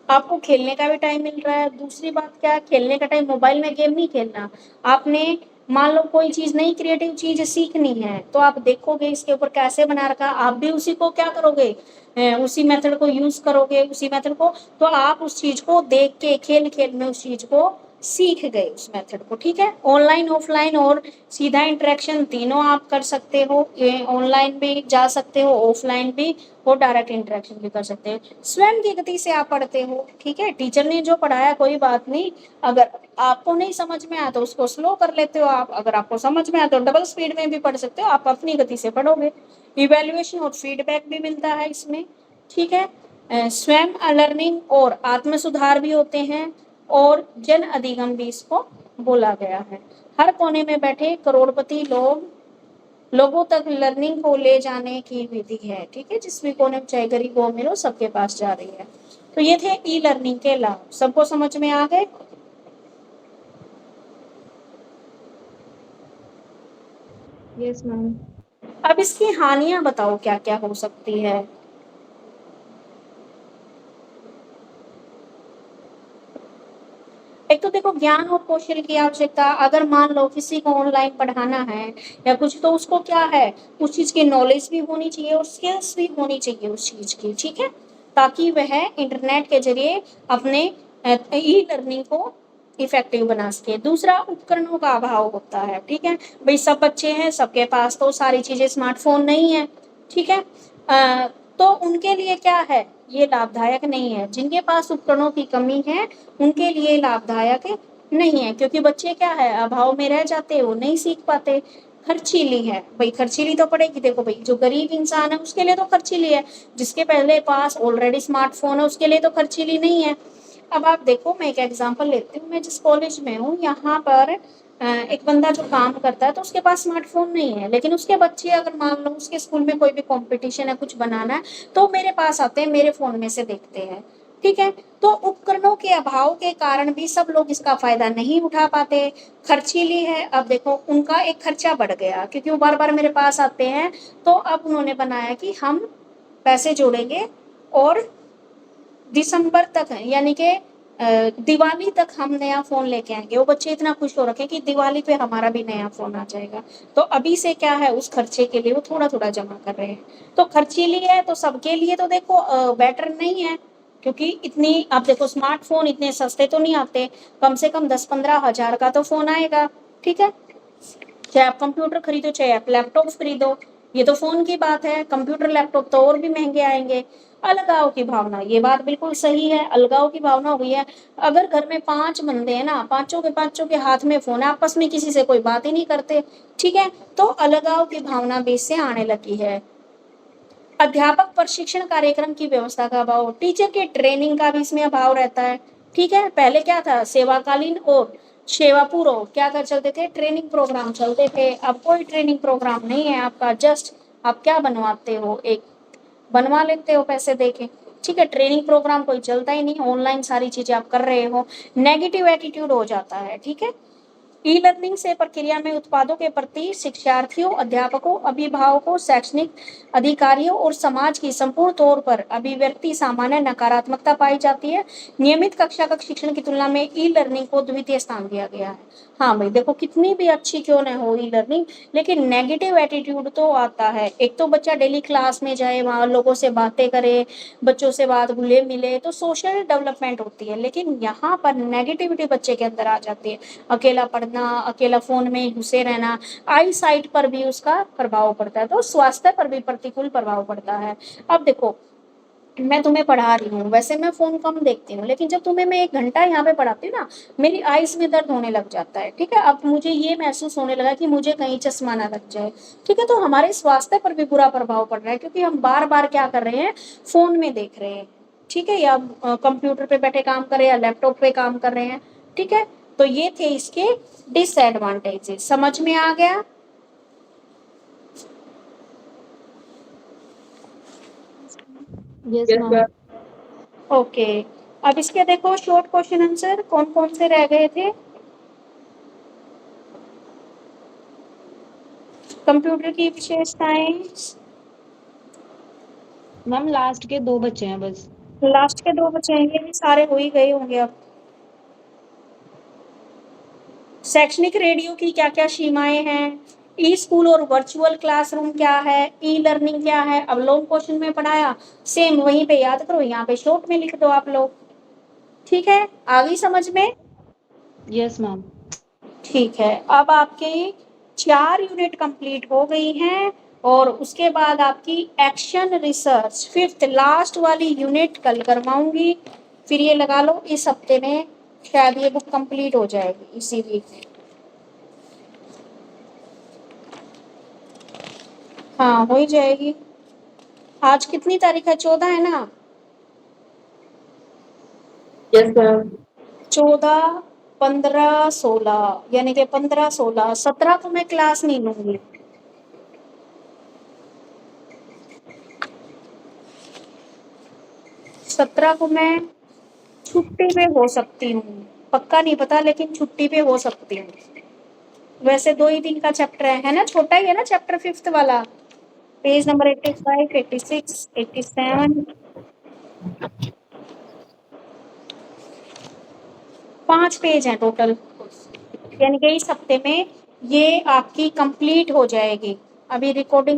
आपको खेलने का भी टाइम मिल रहा है। दूसरी बात क्या है, खेलने का टाइम, मोबाइल में गेम नहीं खेलना, आपने मान लो कोई चीज नई क्रिएटिव चीज सीखनी है तो आप देखोगे इसके ऊपर कैसे बना रखा, आप भी उसी को क्या करोगे, उसी मेथड को यूज करोगे, उसी मेथड को, तो आप उस चीज को देख के खेल खेल में उस चीज को सीख गए, उस मेथड को, ठीक है। ऑनलाइन, ऑफलाइन और सीधा इंटरेक्शन तीनों आप कर सकते हो, ऑनलाइन भी जा सकते हो, ऑफलाइन भी, और डायरेक्ट इंटरेक्शन भी कर सकते हो। स्वयं की गति से आप पढ़ते हो, ठीक है, टीचर ने जो पढ़ाया कोई बात नहीं, अगर आपको नहीं समझ में आया तो उसको स्लो कर लेते हो आप, अगर आपको समझ में आया तो डबल स्पीड में भी पढ़ सकते हो, आप अपनी गति से पढ़ोगे। इवेल्युएशन और फीडबैक भी मिलता है इसमें, ठीक है। स्वयं लर्निंग और आत्म सुधार भी होते हैं, और जन अधिगम भी इसको बोला गया है। हर कोने में बैठे करोड़पति लोगों तक लर्निंग को ले जाने की विधि है, ठीक है, जिस भी कोने में चाहे गरीब हो अमीर हो सबके पास जा रही है। तो ये थे ई लर्निंग के लाभ, सबको समझ में आ गए? Yes ma'am. अब इसकी हानियां बताओ क्या क्या हो सकती है। एक तो देखो, ज्ञान और कौशल की आवश्यकता, अगर मान लो किसी को ऑनलाइन पढ़ाना है या कुछ, तो उसको क्या है, उस चीज की नॉलेज भी होनी चाहिए और स्किल्स भी होनी चाहिए उस चीज की, ठीक है, ताकि वह इंटरनेट के जरिए अपने ई लर्निंग को इफेक्टिव बना सके। दूसरा, उपकरणों का अभाव होता है, ठीक है, भाई सब बच्चे हैं, सबके पास तो सारी चीजें स्मार्टफोन नहीं है, ठीक है, तो उनके लिए क्या है, ये लाभदायक नहीं है। जिनके पास उपकरणों की कमी है उनके लिए लाभदायक नहीं है, क्योंकि बच्चे क्या है, अभाव में रह जाते हैं, वो नहीं सीख पाते। खर्चीली है, भाई खर्चीली तो पड़ेगी। देखो भाई, जो गरीब इंसान है उसके लिए तो खर्चीली है, जिसके पहले पास ऑलरेडी स्मार्टफोन है उसके लिए तो खर्चीली नहीं है। अब आप देखो, मैं एक एग्जांपल लेती हूँ, मैं जिस कॉलेज में हूँ यहाँ पर एक बंदा जो काम करता है तो उसके पास स्मार्टफोन नहीं है, लेकिन उसके बच्चे अगर मान लो उसके स्कूल में कोई भी कंपटीशन है, कुछ बनाना है, तो मेरे पास आते हैं, मेरे फोन में से देखते हैं। ठीक है। तो उपकरणों के अभाव के कारण भी सब लोग इसका फायदा नहीं उठा पाते, खर्चीली है। अब देखो उनका एक खर्चा बढ़ गया क्योंकि वो बार बार मेरे पास आते हैं, तो अब उन्होंने बनाया कि हम पैसे जोड़ेंगे और दिसंबर तक है यानी कि दिवाली तक हम नया फोन लेके आएंगे। वो बच्चे इतना खुश हो रखे कि दिवाली पे हमारा भी नया फोन आ जाएगा। तो अभी से क्या है, उस खर्चे के लिए वो थोड़ा थोड़ा जमा कर रहे हैं। तो खर्चीली है तो सबके लिए तो देखो बेटर नहीं है, क्योंकि इतनी आप देखो स्मार्टफोन इतने सस्ते तो नहीं आते, कम से कम 10-15 हज़ार का तो फोन आएगा। ठीक है, चाहे आप कंप्यूटर खरीदो चाहे आप लैपटॉप खरीदो, ये तो फोन की बात है। कंप्यूटर लैपटॉप तो और भी महंगे आएंगे। अलगाव की भावना, ये बात बिल्कुल सही है, अलगाव की भावना हो गई है। अगर घर में 5 बंदे हैं ना, पांचों के हाथ में फोन है, आपस में किसी से कोई बात ही नहीं करते। ठीक है, तो अलगाव की भावना भी इससे आने लगी है। अध्यापक प्रशिक्षण कार्यक्रम की व्यवस्था का अभाव, टीचर के ट्रेनिंग का भी इसमें अभाव रहता है। ठीक है, पहले क्या था, सेवाकालीन और सेवा पूर्व क्या कर चलते थे, ट्रेनिंग प्रोग्राम चलते थे। अब कोई ट्रेनिंग प्रोग्राम नहीं है आपका, जस्ट आप क्या बनवाते हो, एक बनवा लेते हो पैसे देके। ठीक है, ट्रेनिंग प्रोग्राम कोई चलता ही नहीं, ऑनलाइन सारी चीजें आप कर रहे हो, नेगेटिव एटीट्यूड हो जाता है। ठीक है, ई लर्निंग से प्रक्रिया में उत्पादों के प्रति शिक्षार्थियों, अध्यापकों, अभिभावकों, शैक्षणिक अधिकारियों और समाज की संपूर्ण तौर पर अभिव्यक्ति सामान्य नकारात्मकता पाई जाती है। नियमित कक्षा कक्ष शिक्षण की तुलना में ई लर्निंग को द्वितीय स्थान दिया गया है। हाँ भाई देखो, कितनी भी अच्छी क्यों न हो ई लर्निंग, लेकिन नेगेटिव एटीट्यूड तो आता है। एक तो बच्चा डेली क्लास में जाए, वहाँ लोगों से बातें करे, बच्चों से बात घुले मिले, तो सोशल डेवलपमेंट होती है। लेकिन यहाँ पर नेगेटिविटी बच्चे के अंदर आ जाती है, अकेला पढ़ना, अकेला फोन में घुसे रहना, आई साइट पर भी उसका प्रभाव पड़ता है, तो स्वास्थ्य पर भी प्रतिकूल प्रभाव पड़ता है। अब देखो, मैं तुम्हें पढ़ा रही हूँ, वैसे मैं फोन कम देखती हूँ, लेकिन जब तुम्हें मैं 1 घंटा यहाँ पे पढ़ाती हूँ ना, मेरी आईज में दर्द होने लग जाता है। ठीक है, अब मुझे ये महसूस होने लगा कि मुझे कहीं चश्मा ना लग जाए। ठीक है, तो हमारे स्वास्थ्य पर भी बुरा प्रभाव पड़ रहा है, क्योंकि हम बार बार क्या कर रहे हैं, फोन में देख रहे हैं। ठीक है, या कंप्यूटर पे बैठे काम कर रहे हैं या लैपटॉप पे काम कर रहे हैं। ठीक है, तो ये थे इसके डिसएडवांटेजेस। समझ में आ गया? Yes ma'am. ओके, अब इसके देखो शॉर्ट क्वेश्चन आंसर कौन कौन से रह गए थे। कंप्यूटर की विशेषताएं, मैम लास्ट के 2 बच्चे हैं बस। लास्ट के 2 बचे हैं, ये भी सारे हो ही गए होंगे अब। शैक्षणिक रेडियो की क्या क्या सीमाएं हैं, ई स्कूल और वर्चुअल क्लासरूम क्या है, ई लर्निंग क्या है। अब लॉन्ग क्वेश्चन में पढ़ाया, सेम वहीं पे याद करो, यहाँ पे शॉर्ट में लिख दो आप लोग। ठीक है, आ गई समझ में? Yes ma'am. ठीक है, अब आपके 4 यूनिट कंप्लीट हो गई हैं, और उसके बाद आपकी एक्शन रिसर्च 5th लास्ट वाली यूनिट कल करवाऊंगी। फिर ये लगा लो इस हफ्ते में शायद ये बुक कंप्लीट हो जाएगी, इसी वीक में। हाँ हो ही जाएगी। आज कितनी तारीख है, 14 है ना? Yes ma'am. 14, 15, 16, यानी कि 15, 16, 17 को मैं क्लास नहीं लूंगी। सत्रह को मैं छुट्टी पे हो सकती हूँ, पक्का नहीं पता, लेकिन छुट्टी पे हो सकती हूँ। वैसे 2 ही दिन का चैप्टर है ना, छोटा ही है ना चैप्टर 5th वाला। पेज नंबर 85, 86, 87, 5 पेज हैं टोटल। यानी कि इस हफ्ते में ये आपकी कंप्लीट हो जाएगी। अभी रिकॉर्डिंग